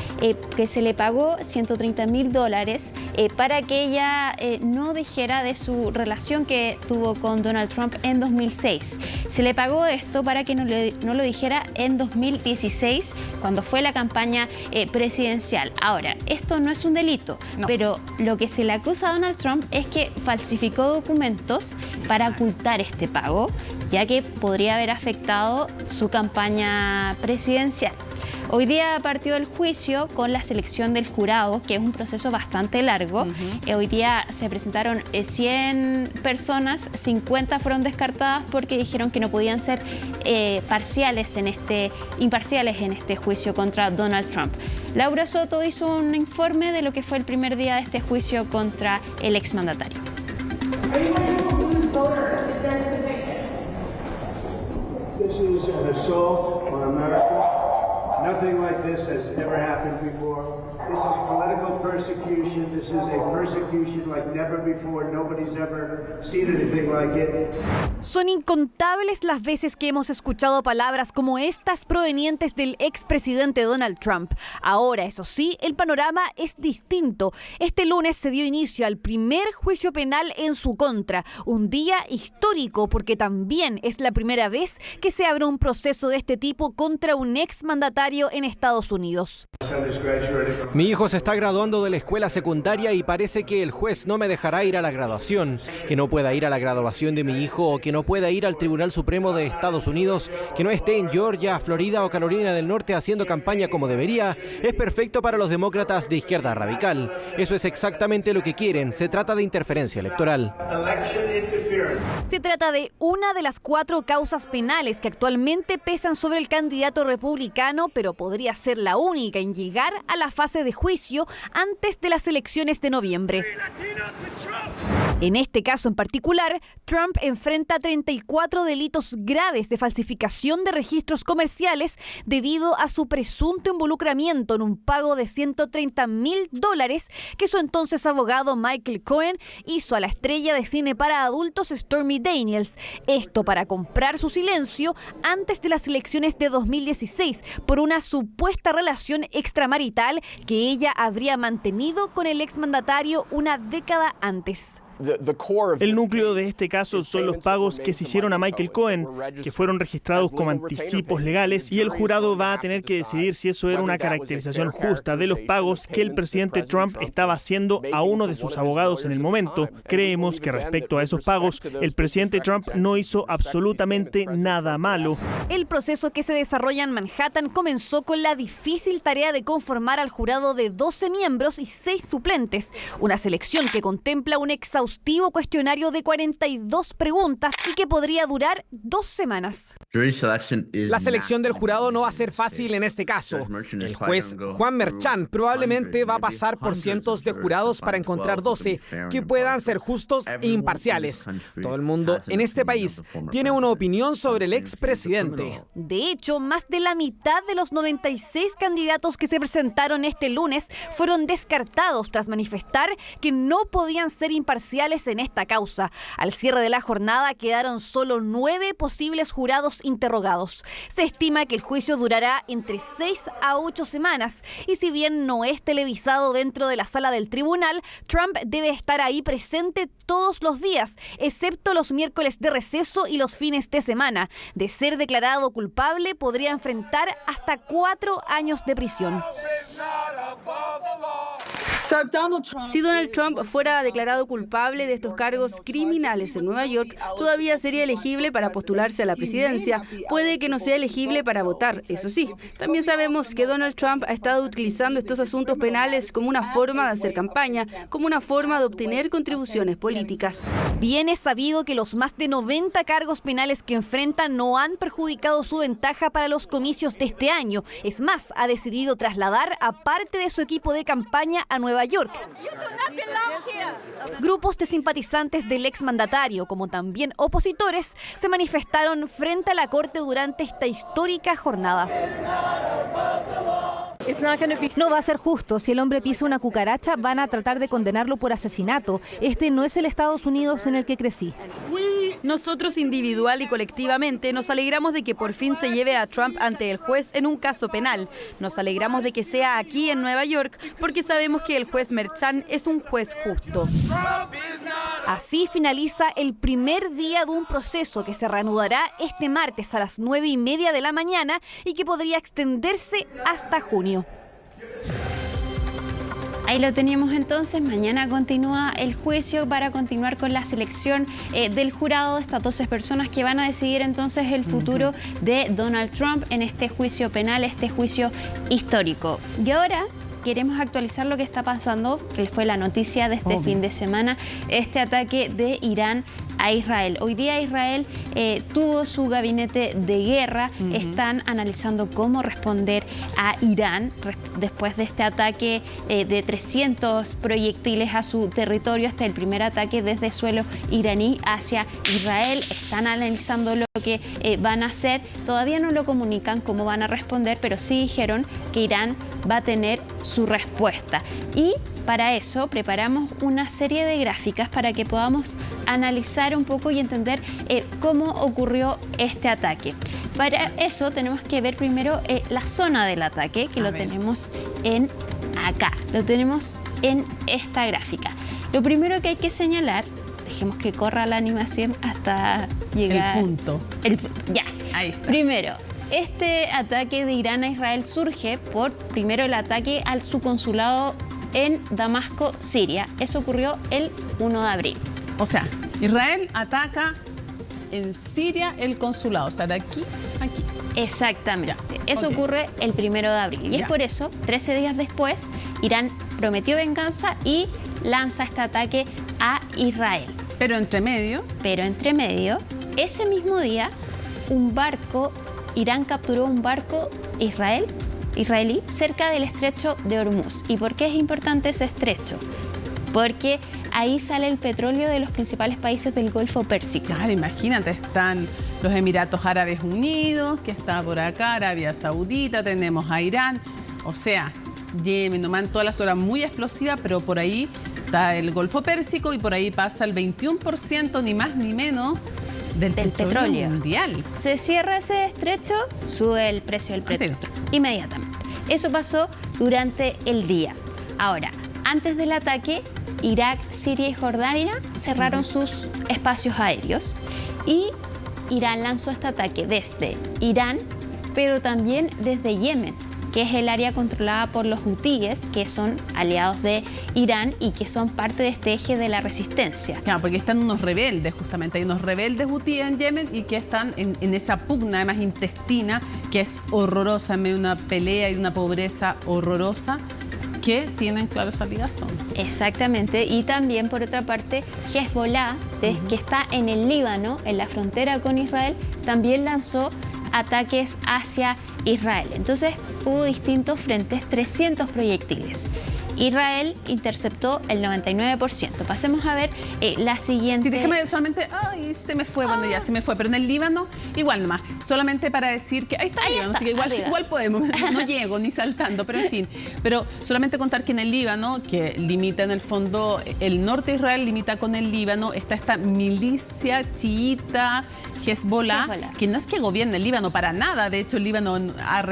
que se le pagó $130 $130.000 para que ella no dijera de su relación que tuvo con Donald Trump en 2006. Se le pagó esto para que no lo dijera en 2016, cuando fue la campaña presidencial. Ahora, esto no es un delito, pero lo que se le acusa a Donald Trump es que falsificó documentos para ocultar este pago, ya que podría haber afectado su campaña presidencial. Hoy día partió el juicio con la selección del jurado, que es un proceso bastante largo. Hoy día se presentaron 100 personas, 50 fueron descartadas porque dijeron que no podían ser imparciales en este juicio contra Donald Trump. Laura Soto hizo un informe de lo que fue el primer día de este juicio contra el exmandatario. This is an assault on America. Nothing like this has ever happened before. This is political persecution. This is a persecution like never before. Nobody's ever seen anything like it. Son incontables las veces que hemos escuchado palabras como estas provenientes del expresidente Donald Trump. Ahora, eso sí, el panorama es distinto. Este lunes se dio inicio al primer juicio penal en su contra. Un día histórico porque también es la primera vez que se abre un proceso de este tipo contra un exmandatario en Estados Unidos. Mi hijo se está graduando de la escuela secundaria y parece que el juez no me dejará ir a la graduación. Que no pueda ir a la graduación de mi hijo o que no pueda ir al Tribunal Supremo de Estados Unidos, que no esté en Georgia, Florida o Carolina del Norte haciendo campaña como debería, es perfecto para los demócratas de izquierda radical. Eso es exactamente lo que quieren. Se trata de interferencia electoral. Se trata de una de las 4 causas penales que actualmente pesan sobre el candidato republicano, pero podría ser la única en llegar a la fase de juicio antes de las elecciones de noviembre. En este caso en particular, Trump enfrenta 34 delitos graves de falsificación de registros comerciales debido a su presunto involucramiento en un pago de $130.000 que su entonces abogado Michael Cohen hizo a la estrella de cine para adultos Stormy Daniels. Esto para comprar su silencio antes de las elecciones de 2016 por una supuesta relación extramarital que ella habría mantenido con el exmandatario una década antes. El núcleo de este caso son los pagos que se hicieron a Michael Cohen, que fueron registrados como anticipos legales, y el jurado va a tener que decidir si eso era una caracterización justa de los pagos que el presidente Trump estaba haciendo a uno de sus abogados en el momento. Creemos que respecto a esos pagos, el presidente Trump no hizo absolutamente nada malo. El proceso que se desarrolla en Manhattan comenzó con la difícil tarea de conformar al jurado de 12 miembros y 6 suplentes, una selección que contempla un exhaustivo cuestionario de 42 preguntas y que podría durar 2 semanas. La selección del jurado no va a ser fácil en este caso. El juez Juan Merchan probablemente va a pasar por cientos de jurados para encontrar 12 que puedan ser justos e imparciales. Todo el mundo en este país tiene una opinión sobre el expresidente. De hecho, más de la mitad de los 96 candidatos que se presentaron este lunes fueron descartados tras manifestar que no podían ser imparciales en esta causa. Al cierre de la jornada quedaron solo 9 posibles jurados interrogados. Se estima que el juicio durará entre 6 a 8 semanas y si bien no es televisado dentro de la sala del tribunal, Trump debe estar ahí presente todos los días, excepto los miércoles de receso y los fines de semana. De ser declarado culpable, podría enfrentar hasta 4 años de prisión. Si Donald Trump fuera declarado culpable de estos cargos criminales en Nueva York, todavía sería elegible para postularse a la presidencia. Puede que no sea elegible para votar, eso sí. También sabemos que Donald Trump ha estado utilizando estos asuntos penales como una forma de hacer campaña, como una forma de obtener contribuciones políticas. Bien es sabido que los más de 90 cargos penales que enfrenta no han perjudicado su ventaja para los comicios de este año. Es más, ha decidido trasladar a parte de su equipo de campaña a Nueva York. Grupos de simpatizantes del exmandatario, como también opositores, se manifestaron frente a la corte durante esta histórica jornada. No va a ser justo. Si el hombre pisa una cucaracha, van a tratar de condenarlo por asesinato. Este no es el Estados Unidos en el que crecí. Nosotros individual y colectivamente nos alegramos de que por fin se lleve a Trump ante el juez en un caso penal. Nos alegramos de que sea aquí en Nueva York porque sabemos que el juez Merchan es un juez justo. Así finaliza el primer día de un proceso que se reanudará este martes a las 9:30 de la mañana y que podría extenderse hasta junio. Ahí lo teníamos entonces. Mañana continúa el juicio para continuar con la selección del jurado de estas 12 personas que van a decidir entonces el futuro de Donald Trump en este juicio penal, este juicio histórico. Y ahora queremos actualizar lo que está pasando, que fue la noticia de este fin de semana, este ataque de Irán a Israel. Hoy día Israel tuvo su gabinete de guerra, están analizando cómo responder a Irán después de este ataque de 300 proyectiles a su territorio. Este es el primer ataque desde suelo iraní hacia Israel. Están analizando lo que van a hacer. Todavía no lo comunican cómo van a responder, pero sí dijeron que Irán va a tener su respuesta. Y para eso preparamos una serie de gráficas para que podamos analizar un poco y entender cómo ocurrió este ataque. Para eso tenemos que ver primero la zona del ataque, que lo tenemos en acá, lo tenemos en esta gráfica. Lo primero que hay que señalar, dejemos que corra la animación hasta llegar... El punto. Ya, ahí está. Primero, este ataque de Irán a Israel surge por, primero, el ataque a su consulado en Damasco, Siria. Eso ocurrió el 1 de abril. O sea, Israel ataca en Siria el consulado, o sea, de aquí a aquí. Exactamente. Eso ocurre el 1 de abril. Y es por eso, 13 días después, Irán prometió venganza y lanza este ataque a Israel. Pero entre medio, ese mismo día, Irán capturó un barco israelí cerca del estrecho de Hormuz. ¿Y por qué es importante ese estrecho? Porque ahí sale el petróleo de los principales países del Golfo Pérsico. Claro, imagínate, están los Emiratos Árabes Unidos, que está por acá, Arabia Saudita, tenemos a Irán, o sea, Yemen, Omán, toda la zona muy explosiva, pero por ahí está el Golfo Pérsico y por ahí pasa el 21%, ni más ni menos, del petróleo mundial. Se cierra ese estrecho, sube el precio del petróleo inmediatamente. Eso pasó durante el día. Ahora, antes del ataque, Irak, Siria y Jordania cerraron sus espacios aéreos y Irán lanzó este ataque desde Irán, pero también desde Yemen, que es el área controlada por los hutíes, que son aliados de Irán y que son parte de este eje de la resistencia. Claro, porque están unos rebeldes, justamente. Hay unos rebeldes hutíes en Yemen y que están en esa pugna, además intestina, que es horrorosa, en medio de una pelea y de una pobreza horrorosa, que tienen claro esa ligazón. Exactamente. Y también, por otra parte, Hezbollah, que está en el Líbano, en la frontera con Israel, también lanzó ataques hacia Israel. Entonces hubo distintos frentes, 300 proyectiles. Israel interceptó el 99%. Pasemos a ver la siguiente. Sí, déjame solamente, se me fue, bueno, ya se me fue, pero en el Líbano igual nomás, solamente para decir que ahí está el Líbano, así que igual podemos, no llego ni saltando, pero en fin, pero solamente contar que en el Líbano, que limita en el fondo, el norte de Israel limita con el Líbano, está esta milicia chiita Hezbollah, que no es que gobierne el Líbano para nada, de hecho el Líbano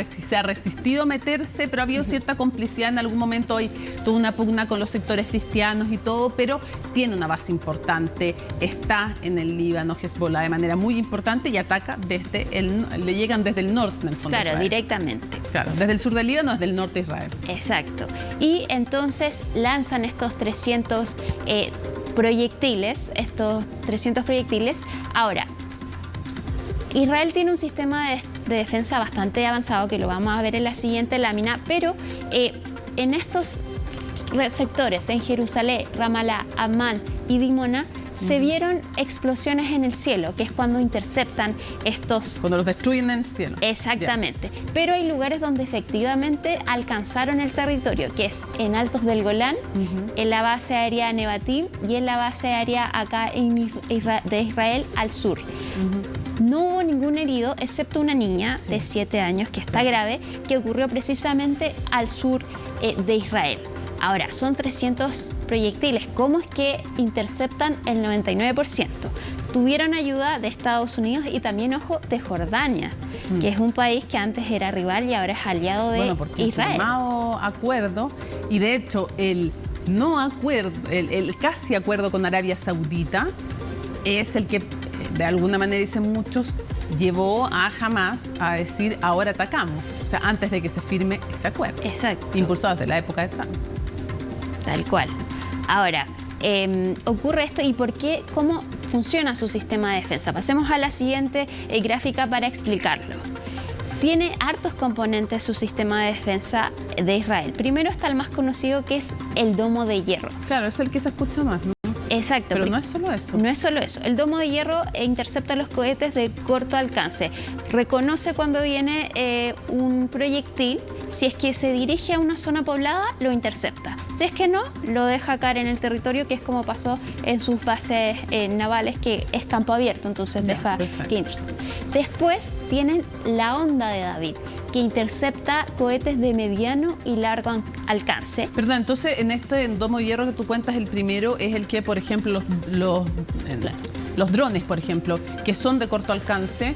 se ha resistido a meterse, pero ha habido cierta complicidad en algún momento. Hoy tuvo una pugna con los sectores cristianos y todo, pero tiene una base importante, está en el Líbano Hezbollah de manera muy importante y ataca le llegan desde el norte en el fondo. Claro, directamente. Claro, desde el sur del Líbano, desde el norte de Israel. Exacto. Y entonces lanzan estos 300 proyectiles, Ahora, Israel tiene un sistema de defensa bastante avanzado, que lo vamos a ver en la siguiente lámina, pero en estos sectores, en Jerusalén, Ramallah, Amán y Dimona, se vieron explosiones en el cielo, que es cuando interceptan estos... Cuando los destruyen en el cielo. Exactamente. Yeah. Pero hay lugares donde efectivamente alcanzaron el territorio, que es en Altos del Golán, en la base aérea Nevatim y en la base aérea acá de Israel al sur. No hubo ningún herido, excepto una niña de 7 años que está grave, que ocurrió precisamente al sur de Israel. Ahora, son 300 proyectiles. ¿Cómo es que interceptan el 99%? tuvieron ayuda de Estados Unidos y también, ojo, de Jordania, que es un país que antes era rival y ahora es aliado de Israel. Firmado acuerdo, y de hecho el no acuerdo, el casi acuerdo con Arabia Saudita es el que, de alguna manera dicen muchos, llevó a Hamas a decir ahora atacamos. O sea, antes de que se firme ese acuerdo. Exacto. Impulsado desde la época de Trump. Tal cual. Ahora, ocurre esto y ¿por qué? ¿Cómo funciona su sistema de defensa? Pasemos a la siguiente gráfica para explicarlo. Tiene hartos componentes su sistema de defensa de Israel. Primero está el más conocido, que es el domo de hierro. Claro, es el que se escucha más, ¿no? Exacto. Pero no es solo eso. No es solo eso. El domo de hierro intercepta los cohetes de corto alcance. Reconoce cuando viene un proyectil. Si es que se dirige a una zona poblada, lo intercepta. Si es que no, lo deja caer en el territorio, que es como pasó en sus bases navales, que es campo abierto, entonces deja que intercepte. Después tienen la onda de David, que intercepta cohetes de mediano y largo alcance. Perdón, entonces en este domo de hierro que tú cuentas, el primero es el que, por ejemplo, los drones, por ejemplo, que son de corto alcance,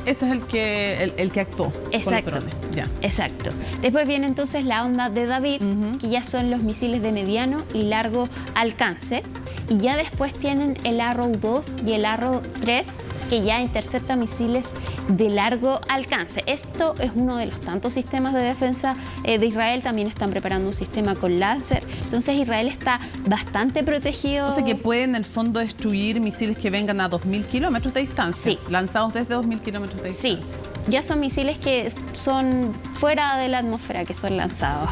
ese es el que actuó. Exacto. Con los drones. Ya. Exacto. Después viene entonces la onda de David, que ya son los misiles de mediano y largo alcance. Y ya después tienen el Arrow 2 y el Arrow 3, que ya intercepta misiles de largo alcance. Esto es uno de los tantos sistemas de defensa de Israel. También están preparando un sistema con láser. Entonces Israel está bastante protegido. O sea que puede en el fondo destruir misiles que vengan a 2.000 kilómetros de distancia. Sí. Lanzados desde 2.000 kilómetros de distancia. Sí. Ya son misiles que son fuera de la atmósfera, que son lanzados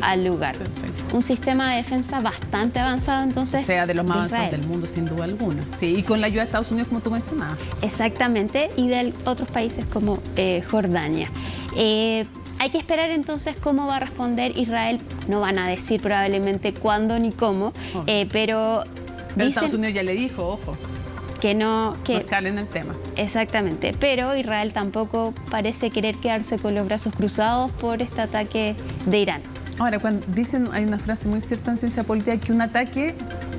al lugar. Perfecto. Un sistema de defensa bastante avanzado, entonces. O sea, de los más avanzados del mundo, sin duda alguna. Sí, y con la ayuda de Estados Unidos, como tú mencionabas. Exactamente, y de otros países como Jordania. Hay que esperar entonces cómo va a responder Israel. No van a decir probablemente cuándo ni cómo, pero Estados Unidos ya le dijo, ojo, que no escalen el tema. Exactamente, pero Israel tampoco parece querer quedarse con los brazos cruzados por este ataque de Irán. Ahora, cuando dicen, hay una frase muy cierta en ciencia política, que un ataque,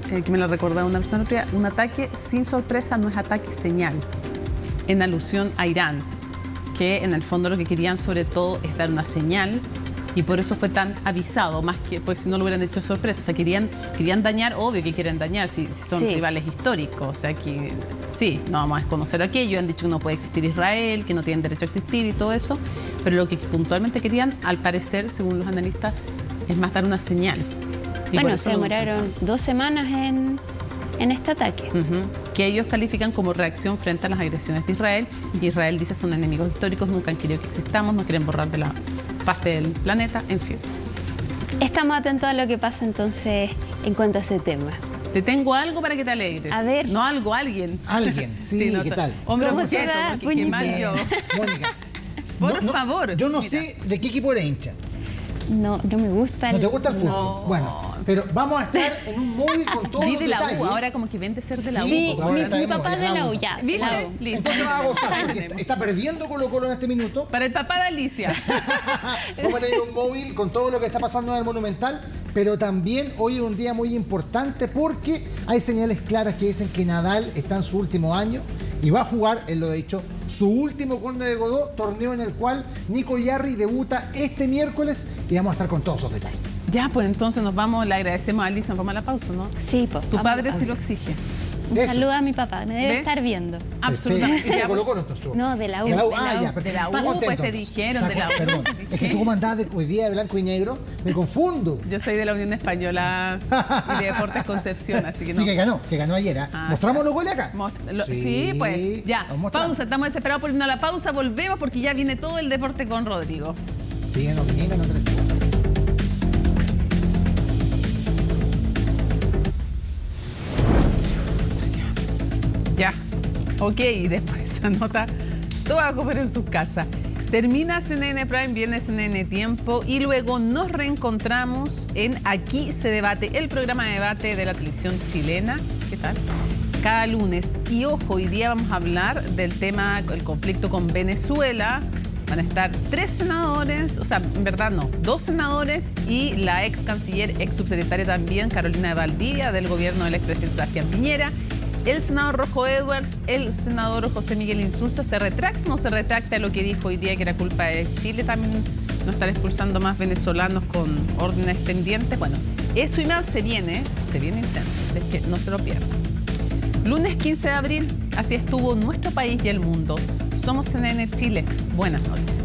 que me lo recordaba una persona otro día, un ataque sin sorpresa no es ataque señal, en alusión a Irán, que en el fondo lo que querían sobre todo es dar una señal, y por eso fue tan avisado, más que pues si no lo hubieran hecho sorpresa. O sea, querían dañar, obvio que quieren dañar, si son rivales históricos. O sea, que sí, no vamos a desconocer aquello, han dicho que no puede existir Israel, que no tienen derecho a existir y todo eso, pero lo que puntualmente querían, al parecer, según los analistas, es más dar una señal. Y bueno, se demoraron 2 semanas en este ataque. Que ellos califican como reacción frente a las agresiones de Israel, y Israel dice son enemigos históricos, nunca han querido que existamos, nos quieren borrar de la faz del planeta, en fin. Estamos atentos a lo que pasa entonces en cuanto a ese tema. Te tengo algo para que te alegres. A ver. No algo, alguien. Alguien, sí, no, ¿qué tal? Hombre, ¿por qué eso? Qué mal yo. Mónica. Por favor. Yo no sé de qué equipo eres hincha. No me gusta ¿No te gusta el fútbol? No. Bueno, pero vamos a estar en un móvil con todos los detalles. De la U, ahora como que vende ser de la U. Sí, mi papá es de la U, ya. Entonces va a gozar, porque está perdiendo Colo-Colo en este minuto. Para el papá de Alicia. Vamos a tener un móvil con todo lo que está pasando en el Monumental, pero también hoy es un día muy importante porque hay señales claras que dicen que Nadal está en su último año y va a jugar, él lo ha dicho, su último Conde de Godó, torneo en el cual Nico Yarri debuta este miércoles y vamos a estar con todos esos detalles. Ya, pues entonces nos vamos, le agradecemos a Alicia, nos vamos a la pausa, ¿no? Sí, pues. Tu padre sí lo exige. Un saludo a mi papá, me debe estar viendo. Absolutamente. ¿De Colo-Colo estuvo? No, de la U. De la U, ya, perfecto. De la U, pues te dijeron, de la U. Perdón, es que tú como andabas hoy día de blanco y negro, me confundo. Yo soy de la Unión Española y de Deportes Concepción, así que no. Sí, que ganó ayer, ¿eh? ¿Mostramos los goles acá? Sí, pues, ya. Pausa, estamos desesperados por irnos a la pausa, volvemos porque ya viene todo el deporte con Rodrigo. Sí, ganó bien, ganó 3. Ya, ok, después de esa nota, todo va a comer en sus casas. Termina CNN Prime, viene CNN Tiempo y luego nos reencontramos en Aquí se debate, el programa de debate de la televisión chilena. ¿Qué tal? Cada lunes. Y ojo, hoy día vamos a hablar del tema, el conflicto con Venezuela. Van a estar 3 senadores, o sea, en verdad no, 2 senadores y la ex canciller, ex subsecretaria también, Carolina de Valdivia, del gobierno del expresidente Sebastián Piñera. El senador Rojo Edwards, el senador José Miguel Insulza, ¿se retracta o no se retracta lo que dijo hoy día que era culpa de Chile también no estar expulsando más venezolanos con órdenes pendientes? Bueno, eso y más se viene intenso, así es que no se lo pierdan. Lunes 15 de abril, así estuvo nuestro país y el mundo. Somos CNN Chile. Buenas noches.